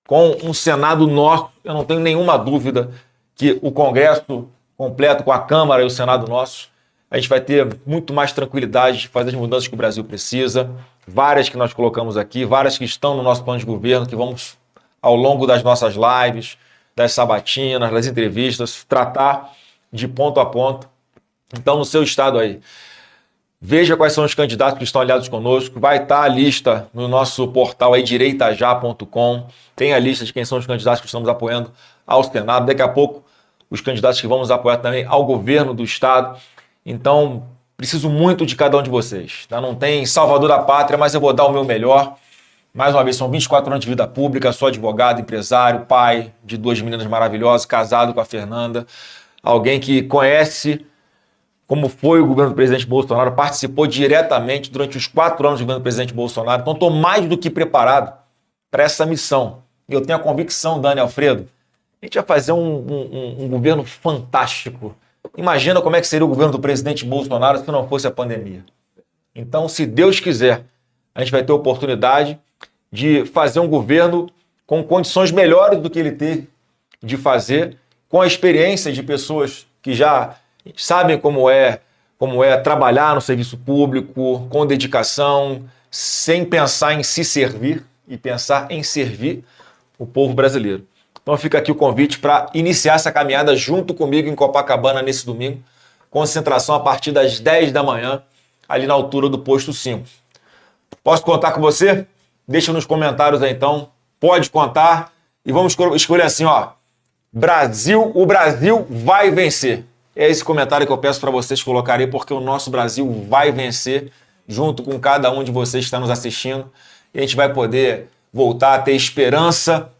com um Senado nosso. Eu não tenho nenhuma dúvida que o Congresso completo com a Câmara e o Senado nosso, a gente vai ter muito mais tranquilidade de fazer as mudanças que o Brasil precisa. Várias que nós colocamos aqui, várias que estão no nosso plano de governo, que vamos, ao longo das nossas lives, das sabatinas, das entrevistas, tratar de ponto a ponto. Então, no seu estado aí, veja quais são os candidatos que estão aliados conosco. Vai estar a lista no nosso portal aí, direitajá.com. Tem a lista de quem são os candidatos que estamos apoiando ao Senado. Daqui a pouco, os candidatos que vamos apoiar também ao governo do estado. Então, preciso muito de cada um de vocês. Tá? Não tem salvador da pátria, mas eu vou dar o meu melhor. Mais uma vez, são 24 anos de vida pública, sou advogado, empresário, pai de 2 meninas maravilhosas, casado com a Fernanda, alguém que conhece como foi o governo do presidente Bolsonaro, participou diretamente durante os 4 anos do governo do presidente Bolsonaro, então estou mais do que preparado para essa missão. E eu tenho a convicção, Dani, Alfredo, a gente vai fazer um governo fantástico. Imagina como é que seria o governo do presidente Bolsonaro se não fosse a pandemia. Então, se Deus quiser, a gente vai ter a oportunidade de fazer um governo com condições melhores do que ele teve de fazer, com a experiência de pessoas que já sabem como é trabalhar no serviço público, com dedicação, sem pensar em se servir e pensar em servir o povo brasileiro. Então fica aqui o convite para iniciar essa caminhada junto comigo em Copacabana nesse domingo. Concentração a partir das 10 da manhã, ali na altura do posto 5. Posso contar com você? Deixa nos comentários aí então. Pode contar. E vamos escolher assim, ó. Brasil, o Brasil vai vencer. É esse comentário que eu peço para vocês colocarem, porque o nosso Brasil vai vencer, junto com cada um de vocês que está nos assistindo. E a gente vai poder voltar a ter esperança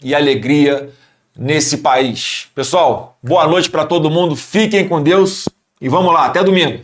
e alegria nesse país. Pessoal, boa noite para todo mundo. Fiquem com Deus e vamos lá. Até domingo.